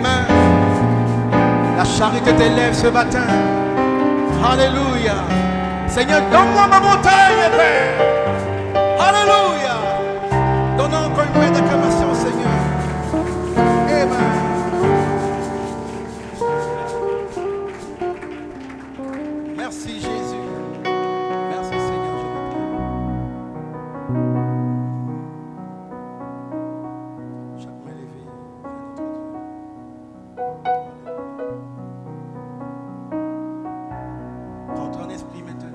Amen. La charité t'élève ce matin. Alléluia. Seigneur, donne-moi ma montagne, Père. Alléluia. Donne encore une main d'acclamation, Seigneur. Amen. Merci, Jésus. Merci, Seigneur. Chaque main levée vers notre Dieu. Rentre en esprit maintenant.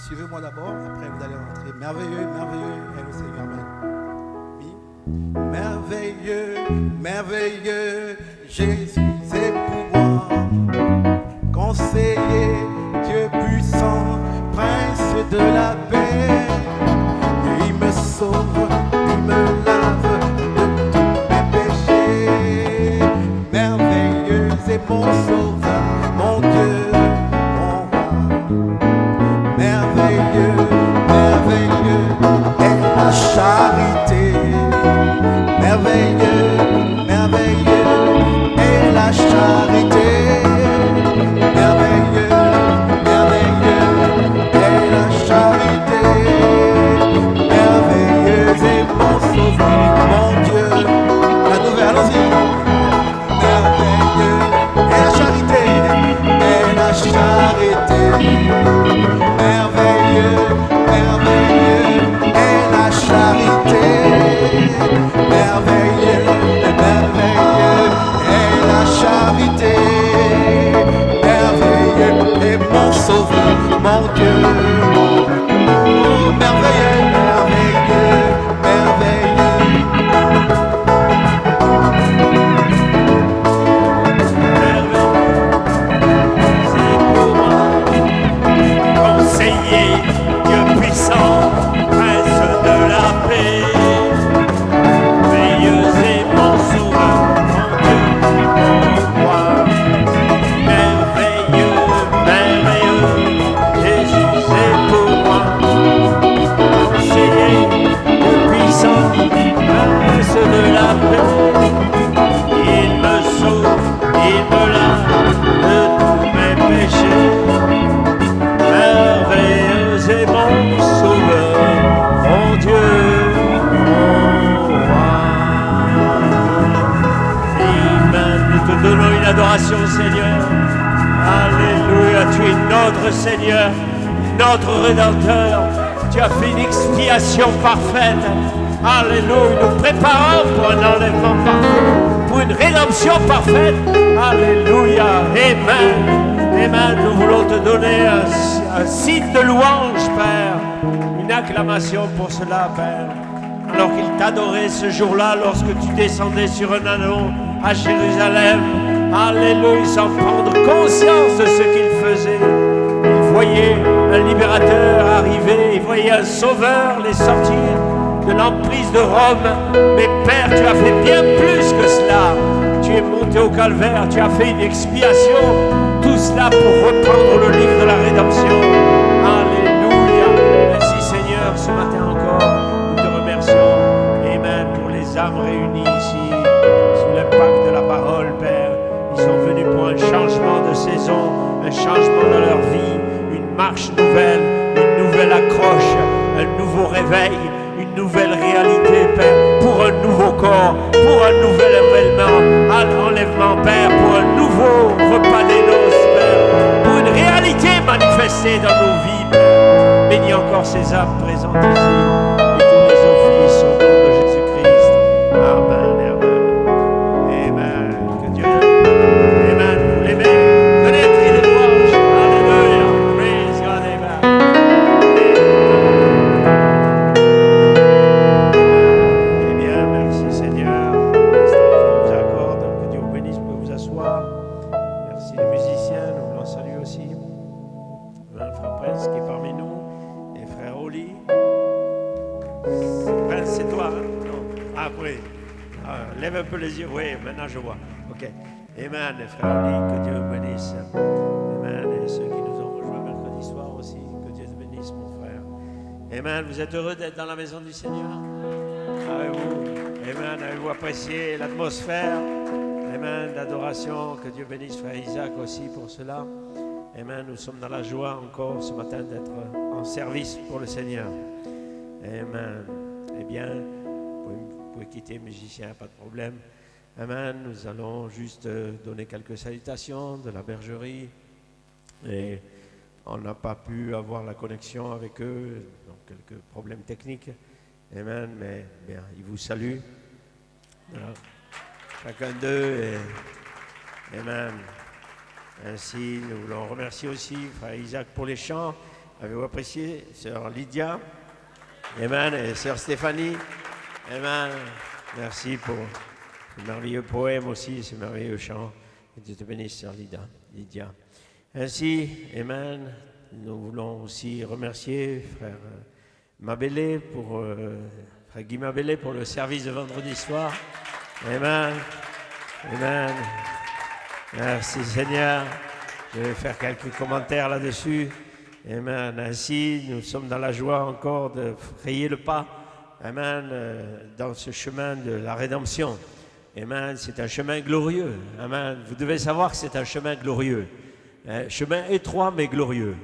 Suivez-moi d'abord, après vous allez rentrer. Merveilleux, merveilleux est le Seigneur. Amen. Oui. Merveilleux, merveilleux, Jésus est pour moi. Conseiller mon Dieu. Oh, merveilleux, merveilleux, merveilleux. C'est pour moi. Conseiller, Dieu puissant, Prince de la paix. Merveilleux et mon sauveur, mon Dieu, mon roi. Merveilleux, merveilleux, Jésus c'est pour moi. Conseiller, Dieu puissant, Prince de la paix. Il me sauve, il me lave de tous mes péchés. Merveilleux est mon sauveur, mon Dieu, mon roi. Amen. Nous te donnons une adoration, Seigneur. Alléluia, tu es notre Seigneur, notre Rédempteur. Tu as fait une expiation parfaite. Alléluia, nous préparons pour un enlèvement parfait, pour une rédemption parfaite. Alléluia, Amen. Amen, nous voulons te donner un signe de louange, Père. Une acclamation pour cela, Père. Alors qu'il t'adorait ce jour-là, lorsque tu descendais sur un anneau à Jérusalem. Alléluia, sans prendre conscience de ce qu'il faisait. Il voyait un libérateur arriver, il voyait un sauveur les sortir de l'emprise de Rome. Mais Père, tu as fait bien plus que cela. Tu es monté au calvaire, tu as fait une expiation. Tout cela pour reprendre le livre de la rédemption. Alléluia. Merci Seigneur, ce matin encore, nous te remercions. Amen. Pour les âmes réunies ici, sous l'impact de la parole, Père. Ils sont venus pour un changement de saison, un changement dans leur vie, une marche nouvelle, une nouvelle accroche, un nouveau réveil, une nouvelle réalité, Père, pour un nouveau corps, pour un nouvel enlèvement, Père, pour un nouveau repas des noces, Père, pour une réalité manifestée dans nos vies, Père. Bénis encore ces âmes présentes ici et tous les offices au nom de Jésus-Christ. Amen et amen. Amen. Que Dieu, amen, vous l'aimez. Donnez un cri de louange. Alléluia. Praise God, amen. Eh bien, merci Seigneur pour l'instant qu'il nous accorde. Que Dieu vous bénisse, vous pouvez vous asseoir. Merci les musiciens, nous voulons saluer aussi le frère Prince qui est parmi nous et frère Oli. Prince, c'est toi, hein? Non. Ah oui. Lève un peu les yeux. Oui, maintenant je vois. Ok. Amen, frère Oli, que Dieu vous bénisse. Amen. Et ceux qui nous ont rejoints mercredi soir aussi, que Dieu te bénisse, mon frère. Amen. Vous êtes heureux d'être dans la maison du Seigneur? Avez-vous, amen, avez-vous apprécié l'atmosphère? Amen, d'adoration. Que Dieu bénisse frère Isaac aussi pour cela. Amen, nous sommes dans la joie encore ce matin d'être en service pour le Seigneur. Amen. Eh bien, vous pouvez quitter, musicien, pas de problème. Amen, nous allons juste donner quelques salutations de la bergerie. Et on n'a pas pu avoir la connexion avec eux, donc quelques problèmes techniques. Amen, mais bien, ils vous saluent. Voilà. Chacun d'eux. Et amen. Ainsi, nous voulons remercier aussi frère Isaac pour les chants. Avez-vous apprécié? Sœur Lydia. Amen. Et sœur Stéphanie. Amen. Merci pour ce merveilleux poème aussi, ce merveilleux chant. Que Dieu te bénisse, sœur Lydia. Ainsi, amen. Nous voulons aussi remercier frère Mabélé pour frère Guy Mabélé pour le service de vendredi soir. Amen. Amen. Merci Seigneur. Je vais faire quelques commentaires là-dessus. Amen. Ainsi, nous sommes dans la joie encore de frayer le pas. Amen. Dans ce chemin de la rédemption. Amen. C'est un chemin glorieux. Amen. Vous devez savoir que c'est un chemin glorieux. Chemin étroit mais glorieux.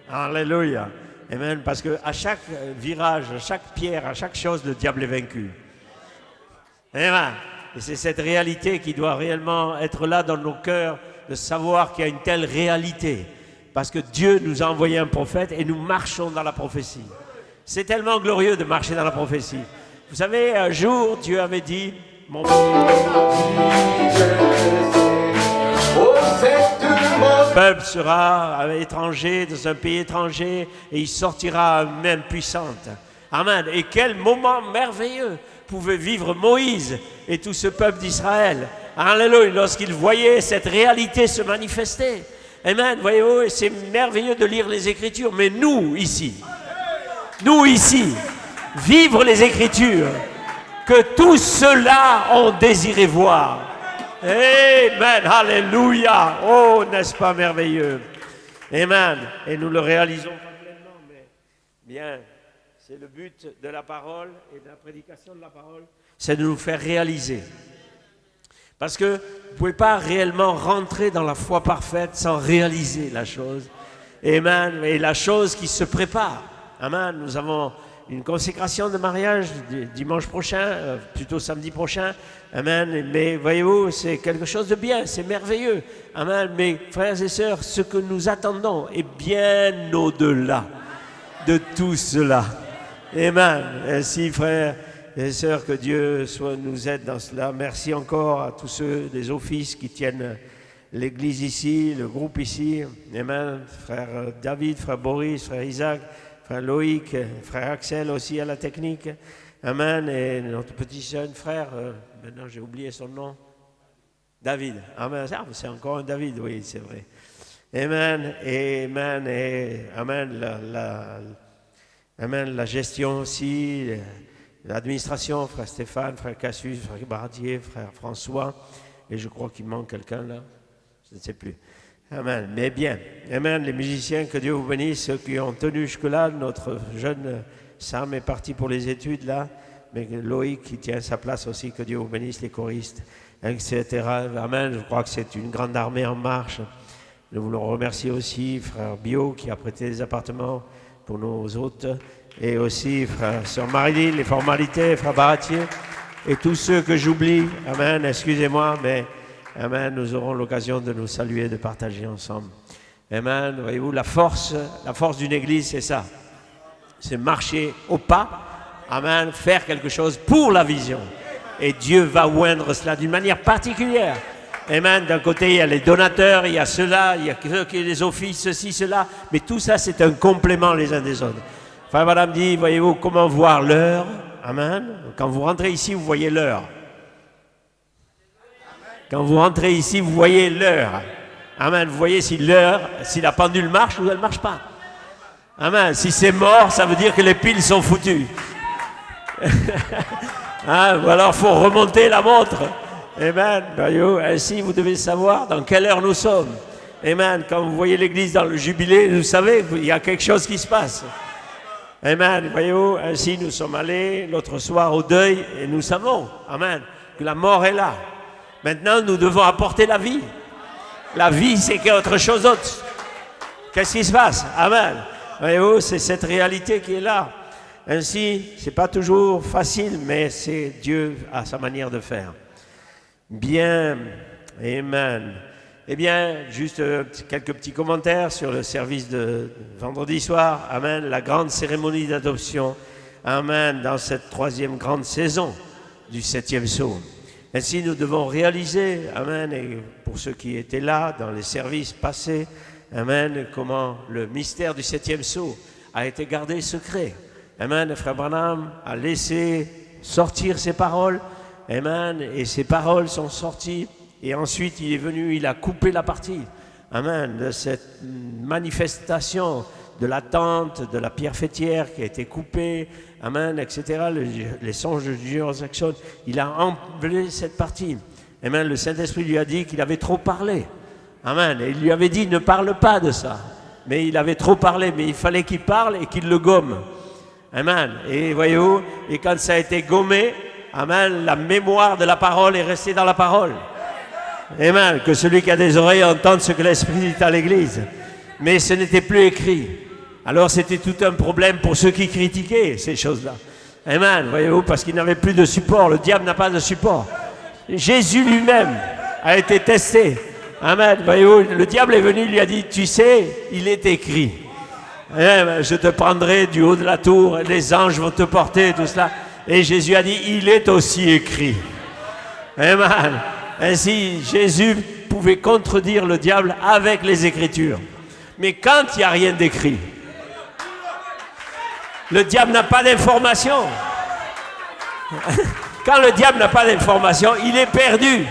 Alléluia. Amen. Parce qu'à chaque virage, à chaque pierre, à chaque chose, le diable est vaincu. Amen. Et c'est cette réalité qui doit réellement être là dans nos cœurs, de savoir qu'il y a une telle réalité. Parce que Dieu nous a envoyé un prophète et nous marchons dans la prophétie. C'est tellement glorieux de marcher dans la prophétie. Vous savez, un jour, Dieu avait dit, mon oh, cette peuple sera étranger, dans un pays étranger, et il sortira à main puissante. Amen. Et quel moment merveilleux pouvait vivre Moïse et tout ce peuple d'Israël. Alléluia, lorsqu'ils voyaient cette réalité se manifester. Amen. Voyez-vous, c'est merveilleux de lire les Écritures, mais nous ici, vivre les Écritures, que tous ceux-là ont désiré voir. Amen. Alléluia. Oh, n'est-ce pas merveilleux? Amen. Et nous le réalisons pas pleinement, mais bien, c'est le but de la parole et de la prédication de la parole, c'est de nous faire réaliser. Parce que vous ne pouvez pas réellement rentrer dans la foi parfaite sans réaliser la chose. Amen. Et la chose qui se prépare. Amen. Nous avons une consécration de mariage dimanche prochain, plutôt samedi prochain. Amen. Mais voyez-vous, c'est quelque chose de bien, c'est merveilleux. Amen. Mais frères et sœurs, ce que nous attendons est bien au-delà de tout cela. Amen. Ainsi, frères et sœurs, que Dieu nous aide dans cela. Merci encore à tous ceux des offices qui tiennent l'église ici, le groupe ici. Amen. Frère David, frère Boris, frère Isaac, frère Loïc, frère Axel aussi à la technique. Amen. Et notre petit jeune frère, maintenant j'ai oublié son nom, David. Amen. Ah, c'est encore un David, oui, c'est vrai. Amen. Et amen. Et amen. Amen. La gestion aussi, l'administration, frère Stéphane, frère Cassius, frère Bardier, frère François. Et je crois qu'il manque quelqu'un là. Je ne sais plus. Amen. Mais bien. Amen. Les musiciens, que Dieu vous bénisse. Ceux qui ont tenu jusque-là, notre jeune Sam est parti pour les études là. Mais Loïc qui tient sa place aussi, que Dieu vous bénisse, les choristes, etc. Amen. Je crois que c'est une grande armée en marche. Nous voulons remercier aussi frère Bio qui a prêté des appartements pour nos hôtes. Et aussi frère sœur Marilyn, les formalités, frère Baratier. Et tous ceux que j'oublie. Amen. Excusez-moi, mais amen, nous aurons l'occasion de nous saluer, de partager ensemble. Amen. Voyez-vous, la force d'une église, c'est ça. C'est marcher au pas. Amen. Faire quelque chose pour la vision. Et Dieu va oindre cela d'une manière particulière. Amen. D'un côté, il y a les donateurs, il y a ceux-là, il y a ceux qui ont les offices, ceci, cela. Mais tout ça, c'est un complément les uns des autres. Frère, madame dit, voyez-vous, comment voir l'heure. Amen. Quand vous rentrez ici, vous voyez l'heure. Quand vous rentrez ici, vous voyez l'heure. Amen. Vous voyez si l'heure, si la pendule marche ou elle ne marche pas. Amen. Si c'est mort, ça veut dire que les piles sont foutues. Hein, ou alors il faut remonter la montre. Amen. Ainsi, vous devez savoir dans quelle heure nous sommes. Amen. Quand vous voyez l'église dans le jubilé, vous savez qu'il y a quelque chose qui se passe. Amen. Voyez-vous, ainsi nous sommes allés l'autre soir au deuil et nous savons, amen, que la mort est là. Maintenant, nous devons apporter la vie. La vie, c'est autre chose d'autre. Qu'est-ce qui se passe? Amen. Voyez-vous, c'est cette réalité qui est là. Ainsi, ce n'est pas toujours facile, mais c'est Dieu à sa manière de faire. Bien, amen. Eh bien, juste quelques petits commentaires sur le service de vendredi soir. Amen, la grande cérémonie d'adoption. Amen, dans cette troisième grande saison du 7e psaume. Ainsi, nous devons réaliser, amen, et pour ceux qui étaient là dans les services passés, amen, comment le mystère du 7e psaume a été gardé secret. Amen, le frère Branham a laissé sortir ses paroles. Amen, et ces paroles sont sorties. Et ensuite, il est venu, il a coupé la partie, amen, de cette manifestation de la tente, de la pierre fêtière qui a été coupée, amen, etc., les songes de Junior Jackson, il a enlevé cette partie. Amen, le Saint-Esprit lui a dit qu'il avait trop parlé. Amen, et il lui avait dit, ne parle pas de ça. Mais il avait trop parlé, mais il fallait qu'il parle et qu'il le gomme. Amen, et voyez-vous, et quand ça a été gommé, amen, la mémoire de la parole est restée dans la parole. Amen. Que celui qui a des oreilles entende ce que l'Esprit dit à l'Église. Mais ce n'était plus écrit. Alors c'était tout un problème pour ceux qui critiquaient ces choses-là. Amen. Voyez-vous, parce qu'il n'avait plus de support. Le diable n'a pas de support. Jésus lui-même a été testé. Amen. Voyez-vous, le diable est venu, il lui a dit, tu sais, il est écrit. Amen. Je te prendrai du haut de la tour, les anges vont te porter, tout cela. Et Jésus a dit, il est aussi écrit. Amen. Ainsi, Jésus pouvez contredire le diable avec les Écritures. Mais quand il n'y a rien d'écrit, le diable n'a pas d'information. Quand le diable n'a pas d'information, il est perdu.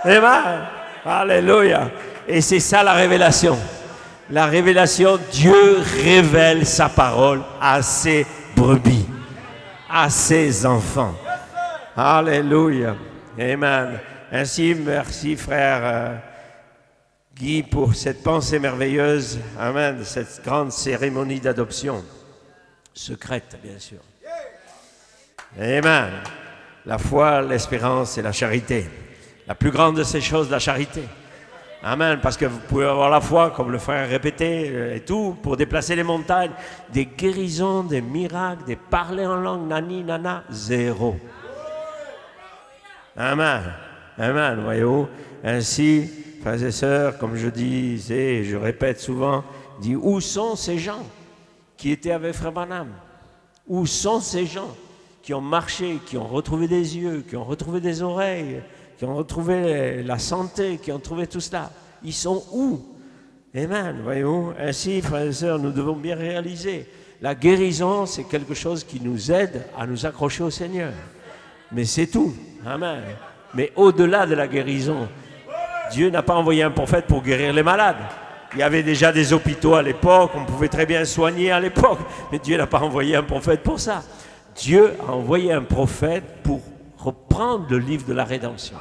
Amen. Alléluia. Et c'est ça la révélation. La révélation, Dieu révèle sa parole à ses brebis, à ses enfants. Alléluia. Amen. Ainsi, merci frère Guy pour cette pensée merveilleuse. Amen. Cette grande cérémonie d'adoption. Secrète, bien sûr. Amen. La foi, l'espérance et la charité. La plus grande de ces choses, la charité. Amen. Parce que vous pouvez avoir la foi, comme le frère répétait, et tout, pour déplacer les montagnes. Des guérisons, des miracles, des parler en langue, nani, nana, zéro. Amen. Amen. Voyez-vous. Ainsi, frères et sœurs, comme je disais, et je répète souvent, dit, où sont ces gens qui étaient avec frère Branham? Où sont ces gens qui ont marché, qui ont retrouvé des yeux, qui ont retrouvé des oreilles, qui ont retrouvé la santé, qui ont trouvé tout cela? Ils sont où? Amen, voyez-vous. Ainsi, frères et sœurs, nous devons bien réaliser, la guérison, c'est quelque chose qui nous aide à nous accrocher au Seigneur. Mais c'est tout. Amen. Mais au-delà de la guérison, Dieu n'a pas envoyé un prophète pour guérir les malades. Il y avait déjà des hôpitaux à l'époque, on pouvait très bien soigner à l'époque, mais Dieu n'a pas envoyé un prophète pour ça. Dieu a envoyé un prophète pour reprendre le livre de la rédemption.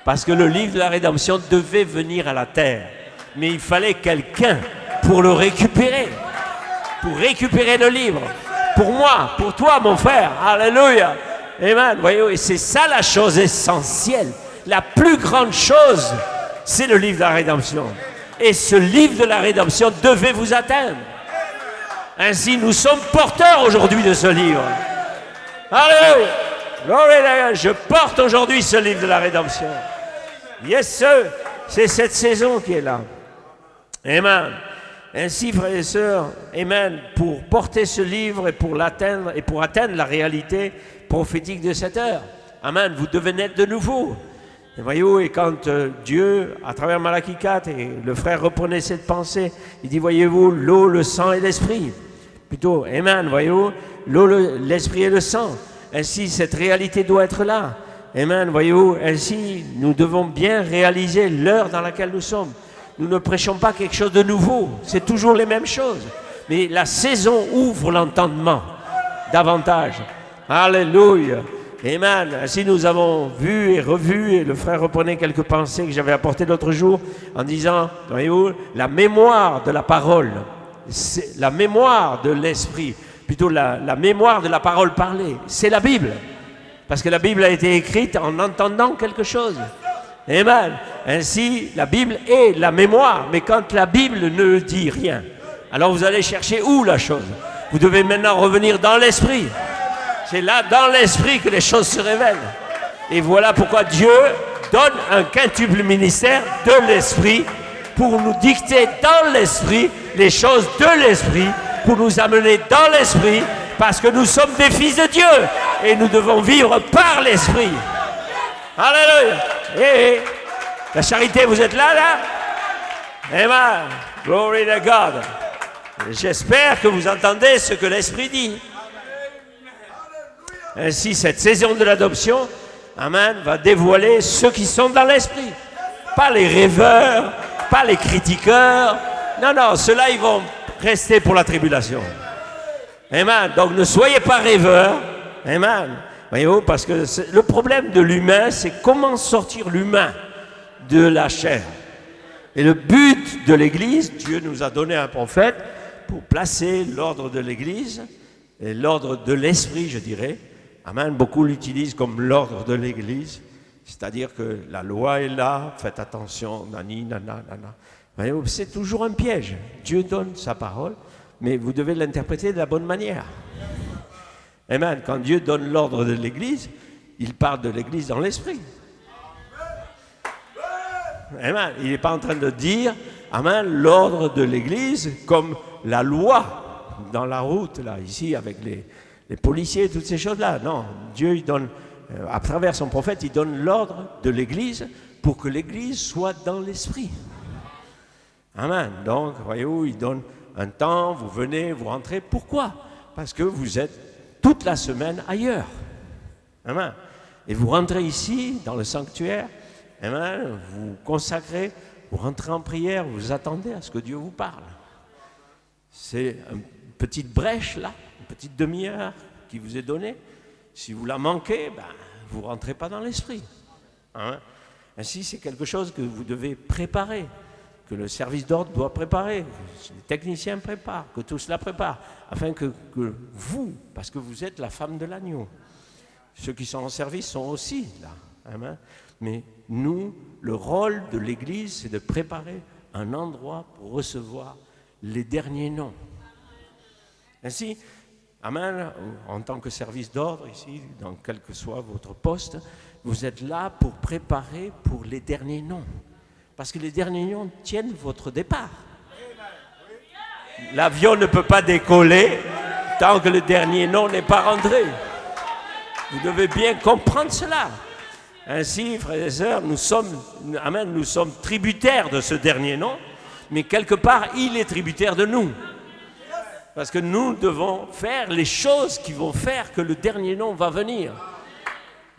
Parce que le livre de la rédemption devait venir à la terre. Mais il fallait quelqu'un pour le récupérer. Pour récupérer le livre. Pour moi, pour toi, mon frère. Alléluia. Amen. Voyez, et c'est ça la chose essentielle. La plus grande chose, c'est le livre de la rédemption. Et ce livre de la rédemption devait vous atteindre. Ainsi, nous sommes porteurs aujourd'hui de ce livre. Alléluia. Glory, je porte aujourd'hui ce livre de la rédemption. Yes, sir. C'est cette saison qui est là. Amen. Ainsi, frères et sœurs, amen, pour porter ce livre et pour l'atteindre et pour atteindre la réalité prophétique de cette heure. Amen. Vous devez naître de nouveau. Et voyez-vous, et quand Dieu, à travers Malachie 4, et le frère reprenait cette pensée, il dit, voyez-vous, l'eau, le sang et l'esprit. Plutôt, amen, voyez-vous, l'eau, l'esprit et le sang. Ainsi, cette réalité doit être là. Amen, voyez-vous, ainsi, nous devons bien réaliser l'heure dans laquelle nous sommes. Nous ne prêchons pas quelque chose de nouveau, c'est toujours les mêmes choses. Mais la saison ouvre l'entendement davantage. Alléluia. Amen. Ainsi, nous avons vu et revu, et le frère reprenait quelques pensées que j'avais apportées l'autre jour en disant, voyez-vous, la mémoire de la parole, c'est la mémoire de l'esprit, plutôt la mémoire de la parole parlée, c'est la Bible. Parce que la Bible a été écrite en entendant quelque chose. Amen. Ainsi, la Bible est la mémoire, mais quand la Bible ne dit rien, alors vous allez chercher où la chose? Vous devez maintenant revenir dans l'esprit. C'est là, dans l'esprit, que les choses se révèlent. Et voilà pourquoi Dieu donne un quintuple ministère de l'esprit pour nous dicter dans l'esprit les choses de l'esprit, pour nous amener dans l'esprit, parce que nous sommes des fils de Dieu et nous devons vivre par l'esprit. Alléluia. Et la charité, vous êtes là? Amen. Glory to God. J'espère que vous entendez ce que l'esprit dit. Ainsi, cette saison de l'adoption, amen, va dévoiler ceux qui sont dans l'esprit. Pas les rêveurs, pas les critiqueurs. Non, ceux-là, ils vont rester pour la tribulation. Amen. Donc, ne soyez pas rêveurs. Amen. Voyez-vous, parce que le problème de l'humain, c'est comment sortir l'humain de la chair. Et le but de l'Église, Dieu nous a donné un prophète pour placer l'ordre de l'Église et l'ordre de l'esprit, je dirais. Amen. Beaucoup l'utilisent comme l'ordre de l'Église, c'est-à-dire que la loi est là, faites attention, nani, nana, nana. C'est toujours un piège. Dieu donne sa parole, mais vous devez l'interpréter de la bonne manière. Amen. Quand Dieu donne l'ordre de l'Église, il parle de l'Église dans l'esprit. Amen. Il n'est pas en train de dire, amen, l'ordre de l'Église comme la loi dans la route, là, ici, avec les policiers, toutes ces choses-là. Non, Dieu, il donne, à travers son prophète, il donne l'ordre de l'Église pour que l'Église soit dans l'esprit. Amen. Donc, voyez-vous, il donne un temps, vous venez, vous rentrez. Pourquoi? Parce que vous êtes toute la semaine ailleurs. Amen. Et vous rentrez ici, dans le sanctuaire, amen, vous consacrez, vous rentrez en prière, vous attendez à ce que Dieu vous parle. C'est une petite brèche là, une petite demi-heure qui vous est donnée. Si vous la manquez, vous ne rentrez pas dans l'esprit. Hein? Ainsi, c'est quelque chose que vous devez préparer, que le service d'ordre doit préparer, que les techniciens préparent, que tout cela prépare, afin que vous, parce que vous êtes la femme de l'agneau, ceux qui sont en service sont aussi là. Hein? Mais nous, le rôle de l'Église, c'est de préparer un endroit pour recevoir les derniers noms. Ainsi, amen, en tant que service d'ordre, ici, dans quel que soit votre poste, vous êtes là pour préparer pour les derniers noms. Parce que les derniers noms tiennent votre départ. L'avion ne peut pas décoller tant que le dernier nom n'est pas rentré. Vous devez bien comprendre cela. Ainsi, frères et sœurs, nous sommes tributaires de ce dernier nom, mais quelque part, il est tributaire de nous. Parce que nous devons faire les choses qui vont faire que le dernier nom va venir.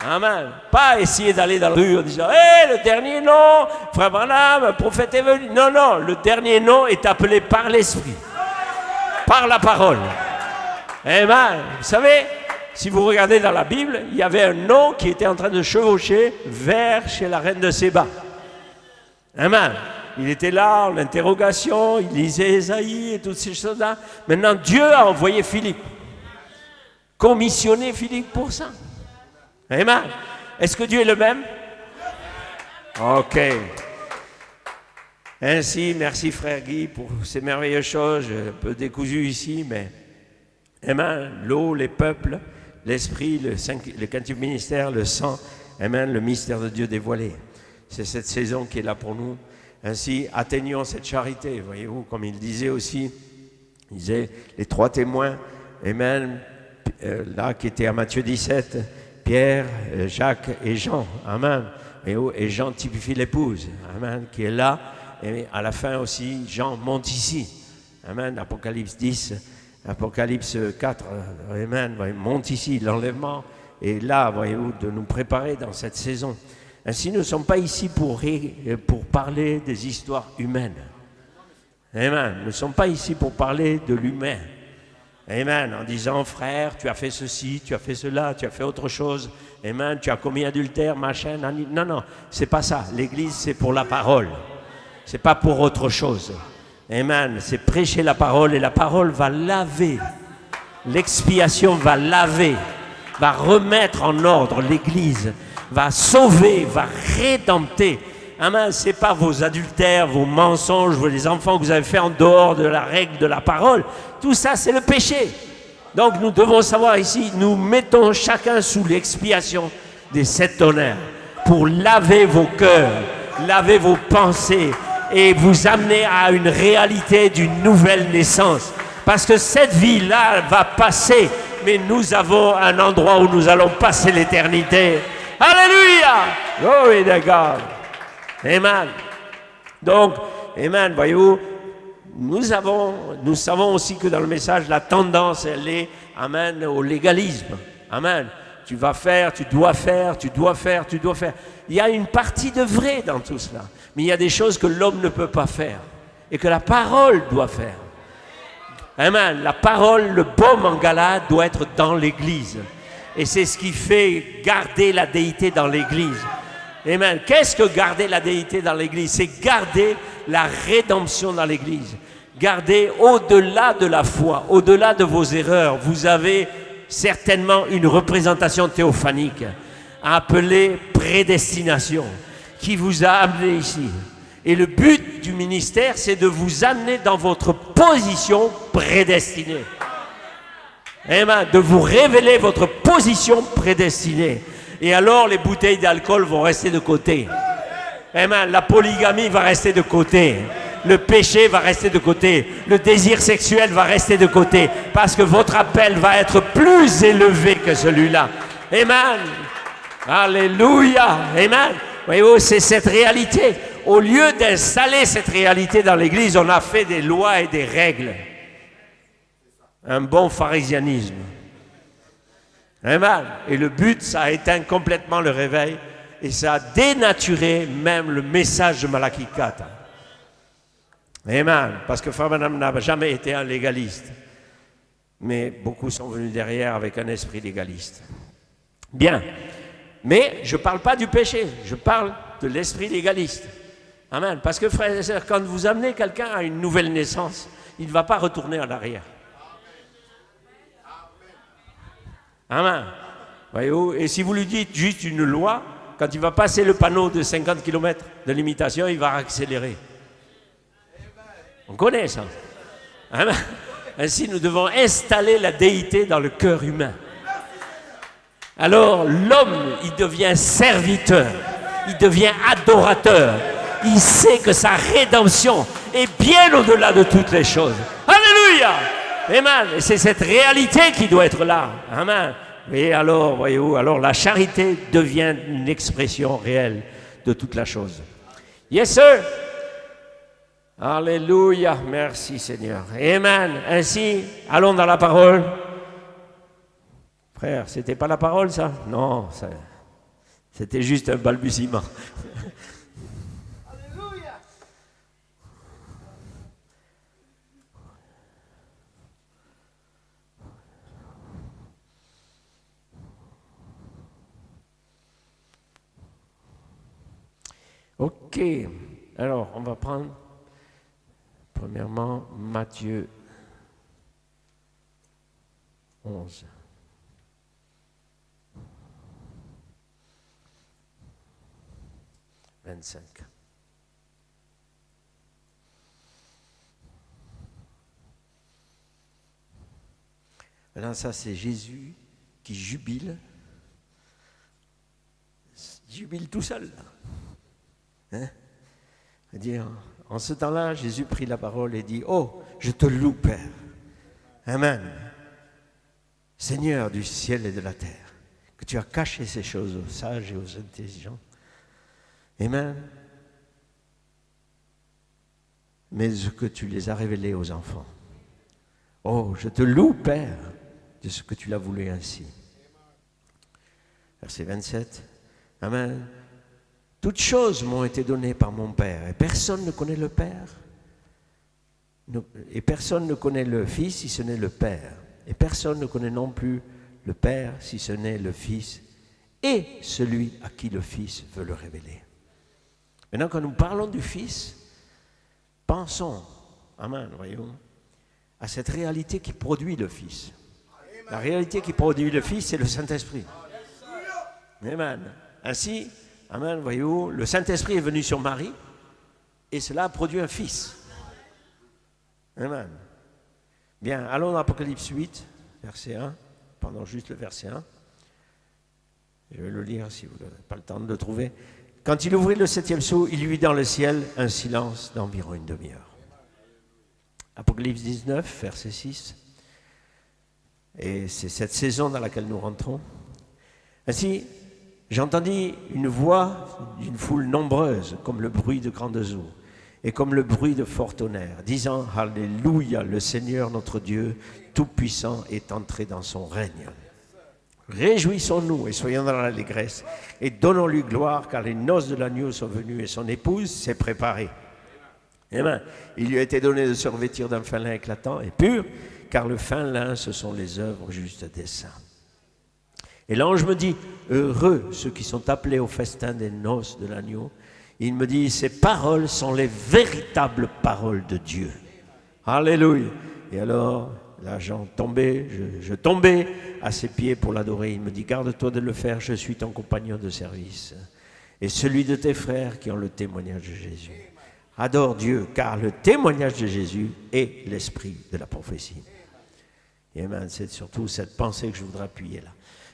Amen. Pas essayer d'aller dans la rue en disant « Hé, le dernier nom, frère Branham, le prophète est venu. » Non, non, le dernier nom est appelé par l'Esprit, par la parole. Amen. Vous savez, si vous regardez dans la Bible, il y avait un nom qui était en train de chevaucher vers chez la reine de Séba. Amen. Il était là en interrogation, il lisait Ésaïe et toutes ces choses-là. Maintenant, Dieu a envoyé Philippe, commissionné Philippe pour ça. Amen. Est-ce que Dieu est le même? Ok. Ainsi, merci frère Guy pour ces merveilleuses choses. Un peu décousu ici, mais amen. L'eau, les peuples, l'esprit, le quintième ministère, le sang, amen, le mystère de Dieu dévoilé. C'est cette saison qui est là pour nous. Ainsi, atteignons cette charité. Voyez-vous, comme il disait aussi, il disait les trois témoins, amen, là qui étaient à Matthieu 17, Pierre, Jacques et Jean, amen. Et Jean typifie l'épouse, amen, qui est là. Et à la fin aussi, Jean monte ici, amen. Apocalypse 10, Apocalypse 4, amen, monte ici, l'enlèvement. Et là, voyez-vous, de nous préparer dans cette saison. Ainsi, nous ne sommes pas ici pour parler des histoires humaines. Amen. Nous ne sommes pas ici pour parler de l'humain. Amen. En disant, frère, tu as fait ceci, tu as fait cela, tu as fait autre chose. Amen. Tu as commis adultère, machin. Non, non, c'est pas ça. L'Église, c'est pour la parole. C'est pas pour autre chose. Amen. C'est prêcher la parole et la parole va laver. L'expiation va laver, va remettre en ordre l'Église, va sauver, va rédempter. Amen. Ce n'est pas vos adultères, vos mensonges, les enfants que vous avez fait en dehors de la règle de la parole. Tout ça, c'est le péché. Donc nous devons savoir ici, nous mettons chacun sous l'expiation des 7 tonnerres pour laver vos cœurs, laver vos pensées et vous amener à une réalité d'une nouvelle naissance. Parce que cette vie-là va passer, mais nous avons un endroit où nous allons passer l'éternité. Alléluia! Glory to God. Amen. Donc, amen, voyez-vous, nous savons aussi que dans le message, la tendance, elle est, amen, au légalisme. Amen. Tu vas faire, tu dois faire, tu dois faire, tu dois faire. Il y a une partie de vrai dans tout cela. Mais il y a des choses que l'homme ne peut pas faire et que la parole doit faire. Amen. La parole, le baume en Galate doit être dans l'Église. Et c'est ce qui fait garder la déité dans l'Église. Amen. Qu'est-ce que garder la déité dans l'Église? C'est garder la rédemption dans l'Église. Garder au-delà de la foi, au-delà de vos erreurs. Vous avez certainement une représentation théophanique appelée prédestination qui vous a amené ici. Et le but du ministère, c'est de vous amener dans votre position prédestinée. Amen. De vous révéler votre position prédestinée. Et alors, les bouteilles d'alcool vont rester de côté. Amen. La polygamie va rester de côté. Le péché va rester de côté. Le désir sexuel va rester de côté. Parce que votre appel va être plus élevé que celui-là. Amen. Alléluia. Amen. Voyez-vous, c'est cette réalité. Au lieu d'installer cette réalité dans l'Église, on a fait des lois et des règles. Un bon pharisianisme. Amen. Et le but, ça a éteint complètement le réveil et ça a dénaturé même le message de Malachie 4. Amen. Parce que Frère Branham n'a jamais été un légaliste. Mais beaucoup sont venus derrière avec un esprit légaliste. Bien. Mais je ne parle pas du péché, je parle de l'esprit légaliste. Amen. Parce que, frères et sœurs, quand vous amenez quelqu'un à une nouvelle naissance, il ne va pas retourner en arrière. Amen. Voyez-vous? Et si vous lui dites juste une loi, quand il va passer le panneau de 50 km de limitation, il va accélérer. On connaît ça. Amen. Ainsi, nous devons installer la déité dans le cœur humain. Alors, l'homme, il devient serviteur, il devient adorateur. Il sait que sa rédemption est bien au-delà de toutes les choses. Alléluia! Amen. Et c'est cette réalité qui doit être là. Amen. Et alors, voyez-vous, alors la charité devient une expression réelle de toute la chose. Yes, sir. Alléluia. Merci, Seigneur. Amen. Ainsi, allons dans la parole. Frère, c'était pas la parole, ça? Non, c'était juste un balbutiement. Alléluia. Ok, alors on va prendre premièrement Matthieu 11. Maintenant, ça, c'est Jésus qui jubile tout seul. Hein? C'est-à-dire, en ce temps-là, Jésus prit la parole et dit: oh, je te loue, Père. Amen. Seigneur du ciel et de la terre, que tu as caché ces choses aux sages et aux intelligents. Amen. Mais que tu les as révélées aux enfants. Oh, je te loue, Père, de ce que tu l'as voulu ainsi. Verset 27. Amen. Toutes choses m'ont été données par mon Père, et personne ne connaît le Père. Et personne ne connaît le Fils si ce n'est le Père. Et personne ne connaît non plus le Père si ce n'est le Fils et celui à qui le Fils veut le révéler. Maintenant, quand nous parlons du Fils, pensons, amen, voyons, à cette réalité qui produit le Fils. La réalité qui produit le Fils, c'est le Saint-Esprit. Amen. Ainsi, amen, voyez-vous, le Saint-Esprit est venu sur Marie et cela a produit un Fils. Amen. Bien, allons dans Apocalypse 8, verset 1, pendant juste le verset 1. Je vais le lire si vous n'avez pas le temps de le trouver. Quand il ouvrit le 7e sceau, il y eut dans le ciel un silence d'environ une demi-heure. Apocalypse 19, verset 6. Et c'est cette saison dans laquelle nous rentrons. Ainsi, j'entendis une voix d'une foule nombreuse, comme le bruit de grandes eaux, et comme le bruit de fort tonnerre, disant: Alléluia, le Seigneur notre Dieu, Tout-Puissant, est entré dans son règne. Réjouissons-nous et soyons dans l'allégresse, et donnons-lui gloire, car les noces de l'agneau sont venues et son épouse s'est préparée. Amen. Il lui a été donné de se revêtir d'un fin lin éclatant et pur, car le fin lin, ce sont les œuvres justes des saints. Et l'ange me dit: heureux ceux qui sont appelés au festin des noces de l'agneau. Il me dit: ces paroles sont les véritables paroles de Dieu. Alléluia. Et alors, là, je tombais à ses pieds pour l'adorer. Il me dit: garde-toi de le faire, je suis ton compagnon de service et celui de tes frères qui ont le témoignage de Jésus. Adore Dieu, car le témoignage de Jésus est l'esprit de la prophétie. Et amen, c'est surtout cette pensée que je voudrais appuyer là.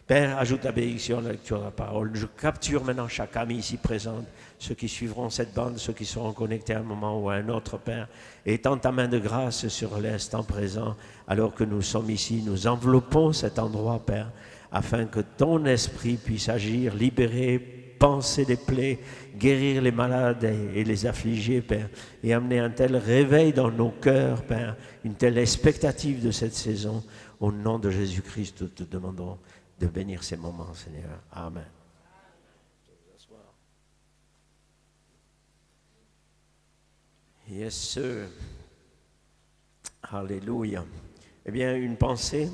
Père, ajoute la bénédiction à la lecture de la parole. Je capture maintenant chaque ami ici présent, ceux qui suivront cette bande, ceux qui seront connectés à un moment ou à un autre, Père. Et étends ta main de grâce sur l'instant présent, alors que nous sommes ici, nous enveloppons cet endroit, Père, afin que ton esprit puisse agir, libérer, panser les plaies, guérir les malades et les affligés, Père, et amener un tel réveil dans nos cœurs, Père, une telle expectative de cette saison. Au nom de Jésus-Christ, nous te demandons de bénir ces moments, Seigneur. Amen. Yes, sir. Alléluia. Eh bien, une pensée,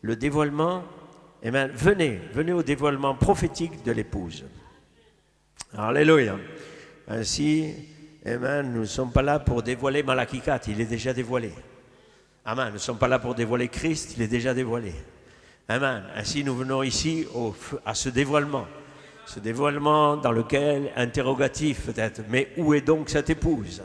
le dévoilement, eh bien, venez au dévoilement prophétique de l'épouse. Alléluia. Ainsi, eh bien, nous ne sommes pas là pour dévoiler Malachie 4, il est déjà dévoilé. Amen. Nous ne sommes pas là pour dévoiler Christ, il est déjà dévoilé. Amen. Ainsi, nous venons ici à ce dévoilement dans lequel, interrogatif peut-être, mais où est donc cette épouse?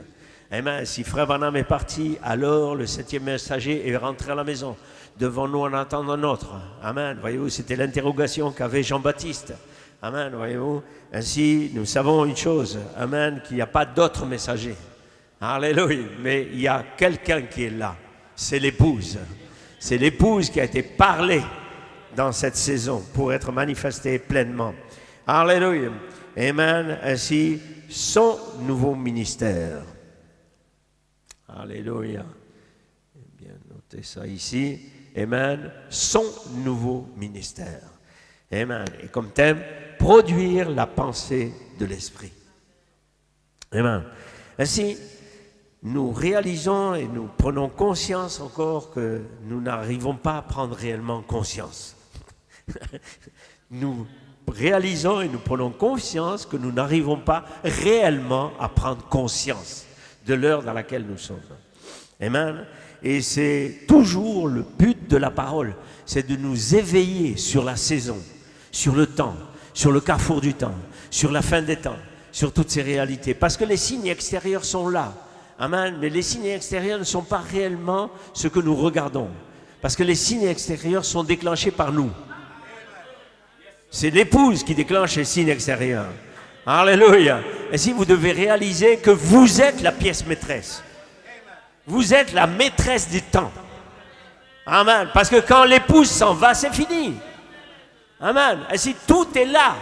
Amen. Si Frère Branham est parti, alors le 7e messager est rentré à la maison. Devons-nous en attendre un autre? Amen. Voyez-vous, c'était l'interrogation qu'avait Jean-Baptiste. Amen. Voyez-vous. Ainsi, nous savons une chose. Amen. Qu'il n'y a pas d'autre messager. Alléluia. Mais il y a quelqu'un qui est là. C'est l'épouse. C'est l'épouse qui a été parlée dans cette saison pour être manifestée pleinement. Alléluia. Amen. Ainsi, son nouveau ministère. Alléluia. Bien notez ça ici. Amen. Son nouveau ministère. Amen. Et comme thème, produire la pensée de l'esprit. Amen. Ainsi, nous réalisons et nous prenons conscience encore que nous n'arrivons pas à prendre réellement conscience. Nous réalisons et nous prenons conscience que nous n'arrivons pas réellement à prendre conscience de l'heure dans laquelle nous sommes. Amen. Et c'est toujours le but de la parole, c'est de nous éveiller sur la saison, sur le temps, sur le carrefour du temps, sur la fin des temps, sur toutes ces réalités. Parce que les signes extérieurs sont là. Amen. Mais les signes extérieurs ne sont pas réellement ce que nous regardons. Parce que les signes extérieurs sont déclenchés par nous. C'est l'épouse qui déclenche les signes extérieurs. Alléluia. Et si vous devez réaliser que vous êtes la pièce maîtresse. Vous êtes la maîtresse du temps. Amen. Parce que quand l'épouse s'en va, c'est fini. Amen. Et si tout est là,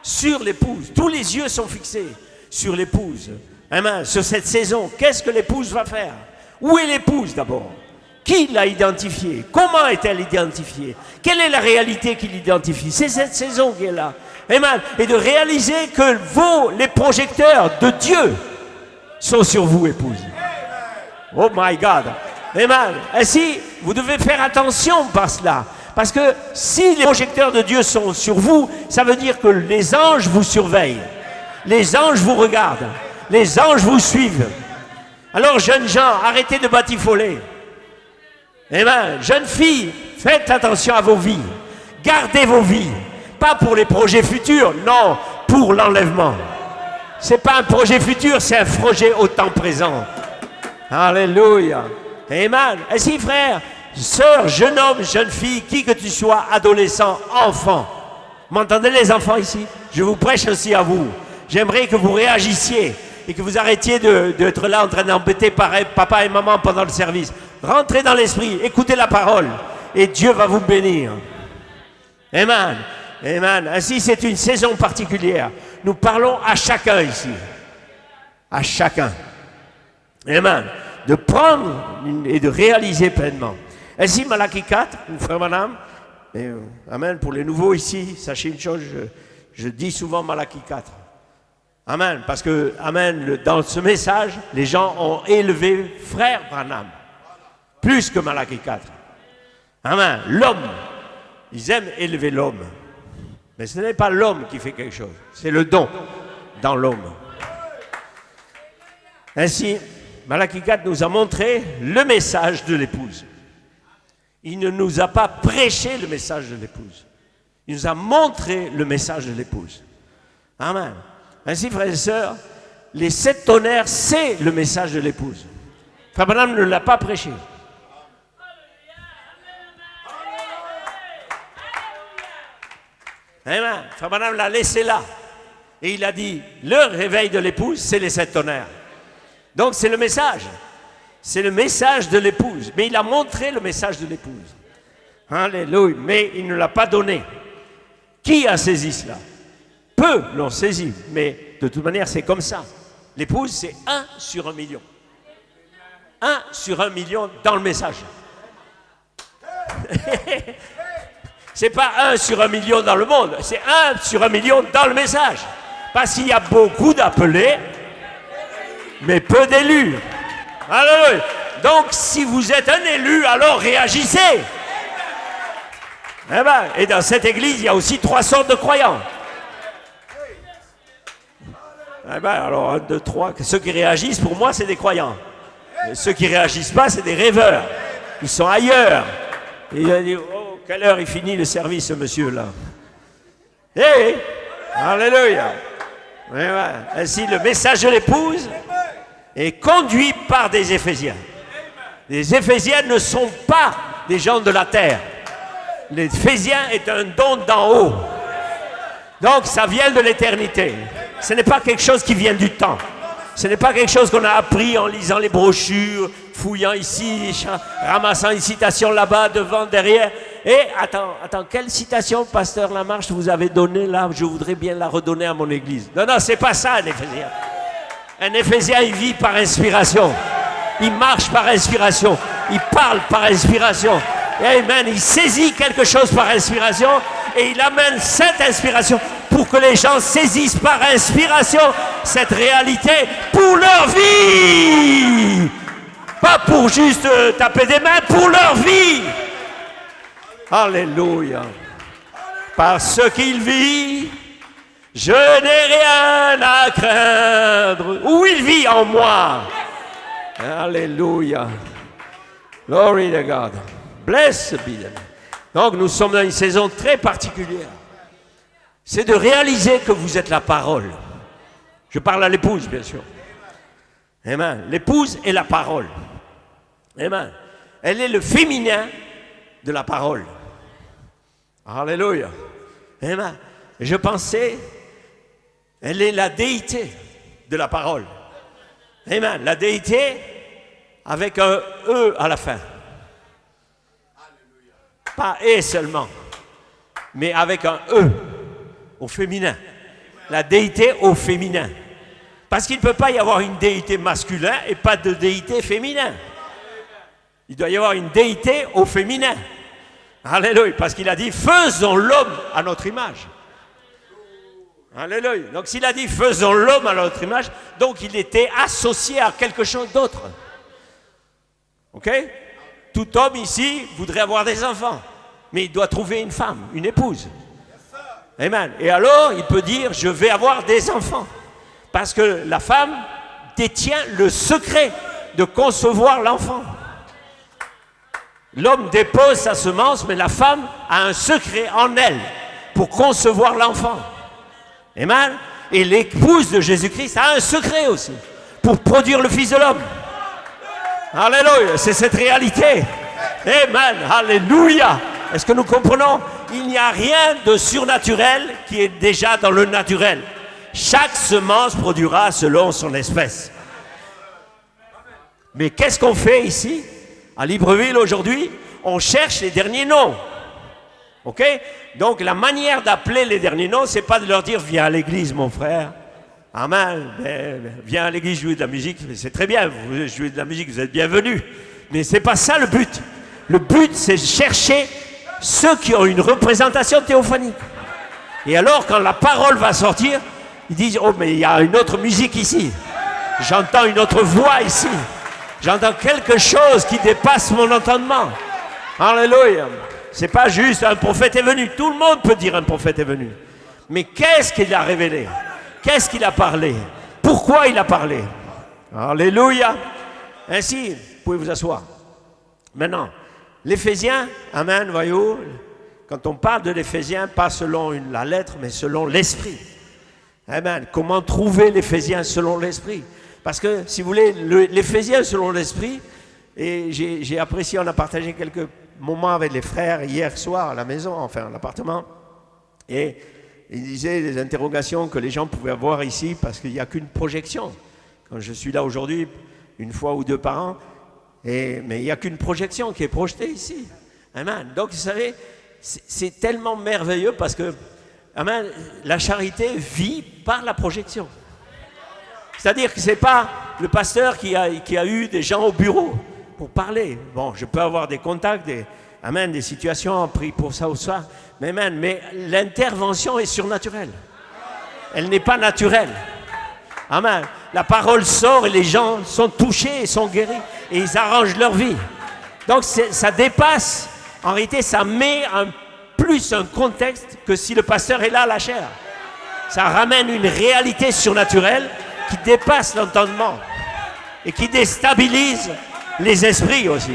sur l'épouse, tous les yeux sont fixés sur l'épouse. Amen. Sur cette saison, qu'est-ce que l'épouse va faire? Où est l'épouse d'abord? Qui l'a identifiée? Comment est-elle identifiée? Quelle est la réalité qui l'identifie? C'est cette saison qui est là. Amen. Et de réaliser que les projecteurs de Dieu sont sur vous, épouse. Oh my God. Amen. Ainsi, vous devez faire attention par cela. Parce que si les projecteurs de Dieu sont sur vous, ça veut dire que les anges vous surveillent. Les anges vous regardent. Les anges vous suivent. Alors, jeunes gens, arrêtez de batifoler. Amen. Jeunes filles, faites attention à vos vies. Gardez vos vies. Pas pour les projets futurs, non, pour l'enlèvement. Ce n'est pas un projet futur, c'est un projet au temps présent. Alléluia. Amen. Ainsi, frère, sœur, jeune homme, jeune fille, qui que tu sois, adolescent, enfant. M'entendez les enfants ici? Je vous prêche aussi à vous. J'aimerais que vous réagissiez et que vous arrêtiez d'être là en train d'embêter papa et maman pendant le service. Rentrez dans l'esprit, écoutez la parole et Dieu va vous bénir. Amen. Amen. Ainsi, c'est une saison particulière. Nous parlons à chacun ici. À chacun. Amen. De prendre et de réaliser pleinement. Ainsi, Malachie 4, frère madame, amen, pour les nouveaux ici, sachez une chose, je dis souvent Malachie 4. Amen, parce que, amen, dans ce message, les gens ont élevé frère Branham, plus que Malachie 4. Amen, l'homme, ils aiment élever l'homme. Mais ce n'est pas l'homme qui fait quelque chose, c'est le don dans l'homme. Ainsi, Malachie 4 nous a montré le message de l'épouse. Il ne nous a pas prêché le message de l'épouse. Il nous a montré le message de l'épouse. Amen. Ainsi, frères et sœurs, les 7 tonnerres, c'est le message de l'épouse. Frère Branham ne l'a pas prêché. Amen. Frère Branham l'a laissé là. Et il a dit, le réveil de l'épouse, c'est les 7 tonnerres. Donc c'est le message. C'est le message de l'épouse. Mais il a montré le message de l'épouse. Alléluia. Mais il ne l'a pas donné. Qui a saisi cela? Peu l'ont saisi, mais de toute manière, c'est comme ça. L'épouse, c'est 1 sur 1 million. 1 sur 1 million dans le message. C'est pas 1 sur 1 million dans le monde, c'est 1 sur 1 million dans le message. Parce qu'il y a beaucoup d'appelés, mais peu d'élus. Alléluia. Donc, si vous êtes un élu, alors réagissez. Et dans cette église, il y a aussi 3 sortes de croyants. Alors, 1, 2, 3, ceux qui réagissent, pour moi, c'est des croyants. Et ceux qui ne réagissent pas, c'est des rêveurs. Ils sont ailleurs. Et il a dit, oh, quelle heure il finit le service, ce monsieur-là. Alléluia. Ainsi, le message de l'épouse est conduit par des Éphésiens. Les Éphésiens ne sont pas des gens de la terre. Les Éphésiens est un don d'en haut. Donc, ça vient de l'éternité. Ce n'est pas quelque chose qui vient du temps. Ce n'est pas quelque chose qu'on a appris en lisant les brochures, fouillant ici, ramassant une citation là-bas, devant, derrière. Et attends, quelle citation, pasteur Lamarche, vous avez donnée là? Je voudrais bien la redonner à mon église. Non, c'est pas ça, un Éphésien. Un Éphésien, il vit par inspiration. Il marche par inspiration. Il parle par inspiration. Amen. Il saisit quelque chose par inspiration et il amène cette inspiration pour que les gens saisissent par inspiration cette réalité pour leur vie. Pas pour juste taper des mains, pour leur vie. Alléluia. Parce qu'il vit, je n'ai rien à craindre. Où il vit en moi. Alléluia. Glory to God. Blessed be the name. Donc nous sommes dans une saison très particulière. C'est de réaliser que vous êtes la parole. Je parle à l'épouse, bien sûr. Amen. L'épouse est la parole. Amen. Elle est le féminin de la parole. Alléluia. Amen. Je pensais, elle est la déité de la parole. Amen. La déité avec un E à la fin. Pas et seulement, mais avec un E au féminin. La déité au féminin. Parce qu'il ne peut pas y avoir une déité masculin et pas de déité féminin. Il doit y avoir une déité au féminin. Alléluia. Parce qu'il a dit, faisons l'homme à notre image. Alléluia. Donc s'il a dit, faisons l'homme à notre image, donc il était associé à quelque chose d'autre. Ok? Tout homme ici voudrait avoir des enfants, mais il doit trouver une femme, une épouse. Amen. Et alors, il peut dire, je vais avoir des enfants. Parce que la femme détient le secret de concevoir l'enfant. L'homme dépose sa semence, mais la femme a un secret en elle pour concevoir l'enfant. Amen. Et l'épouse de Jésus-Christ a un secret aussi pour produire le Fils de l'homme. Alléluia, c'est cette réalité. Amen, alléluia. Est-ce que nous comprenons? Il n'y a rien de surnaturel qui est déjà dans le naturel. Chaque semence produira selon son espèce. Mais qu'est-ce qu'on fait ici, à Libreville aujourd'hui? On cherche les derniers noms. Ok? Donc la manière d'appeler les derniers noms, c'est pas de leur dire viens à l'église, mon frère. Amen. Viens à l'église jouer de la musique, c'est très bien. Vous jouez de la musique, vous êtes bienvenus. Mais c'est pas ça le but. Le but, c'est de chercher ceux qui ont une représentation théophanique. Et alors, quand la parole va sortir, ils disent oh, mais il y a une autre musique ici. J'entends une autre voix ici. J'entends quelque chose qui dépasse mon entendement. Alléluia. C'est pas juste un prophète est venu. Tout le monde peut dire un prophète est venu. Mais qu'est-ce qu'il a révélé? Qu'est-ce qu'il a parlé? Pourquoi il a parlé? Alléluia. Ainsi, vous pouvez vous asseoir. Maintenant, l'Éphésiens, amen, voyez-vous, quand on parle de l'Éphésiens, pas selon la lettre, mais selon l'esprit. Amen. Comment trouver l'Éphésien selon l'esprit? Parce que, si vous voulez, l'Éphésien selon l'esprit, et j'ai apprécié, on a partagé quelques moments avec les frères hier soir à la maison, enfin à l'appartement, et ils disaient des interrogations que les gens pouvaient avoir ici parce qu'il n'y a qu'une projection. Quand je suis là aujourd'hui, une fois ou deux par an, mais il n'y a qu'une projection qui est projetée ici. Amen. Donc, vous savez, c'est tellement merveilleux parce que Amen, la charité vit par la projection. C'est-à-dire que ce n'est pas le pasteur qui a eu des gens au bureau pour parler. Bon, je peux avoir des contacts, des situations prises pour ça ou ça, mais l'intervention est surnaturelle. Elle n'est pas naturelle. Amen. La parole sort et les gens sont touchés et sont guéris et ils arrangent leur vie. Donc ça dépasse, en réalité ça met plus un contexte que si le pasteur est là à la chair. Ça ramène une réalité surnaturelle qui dépasse l'entendement et qui déstabilise les esprits aussi.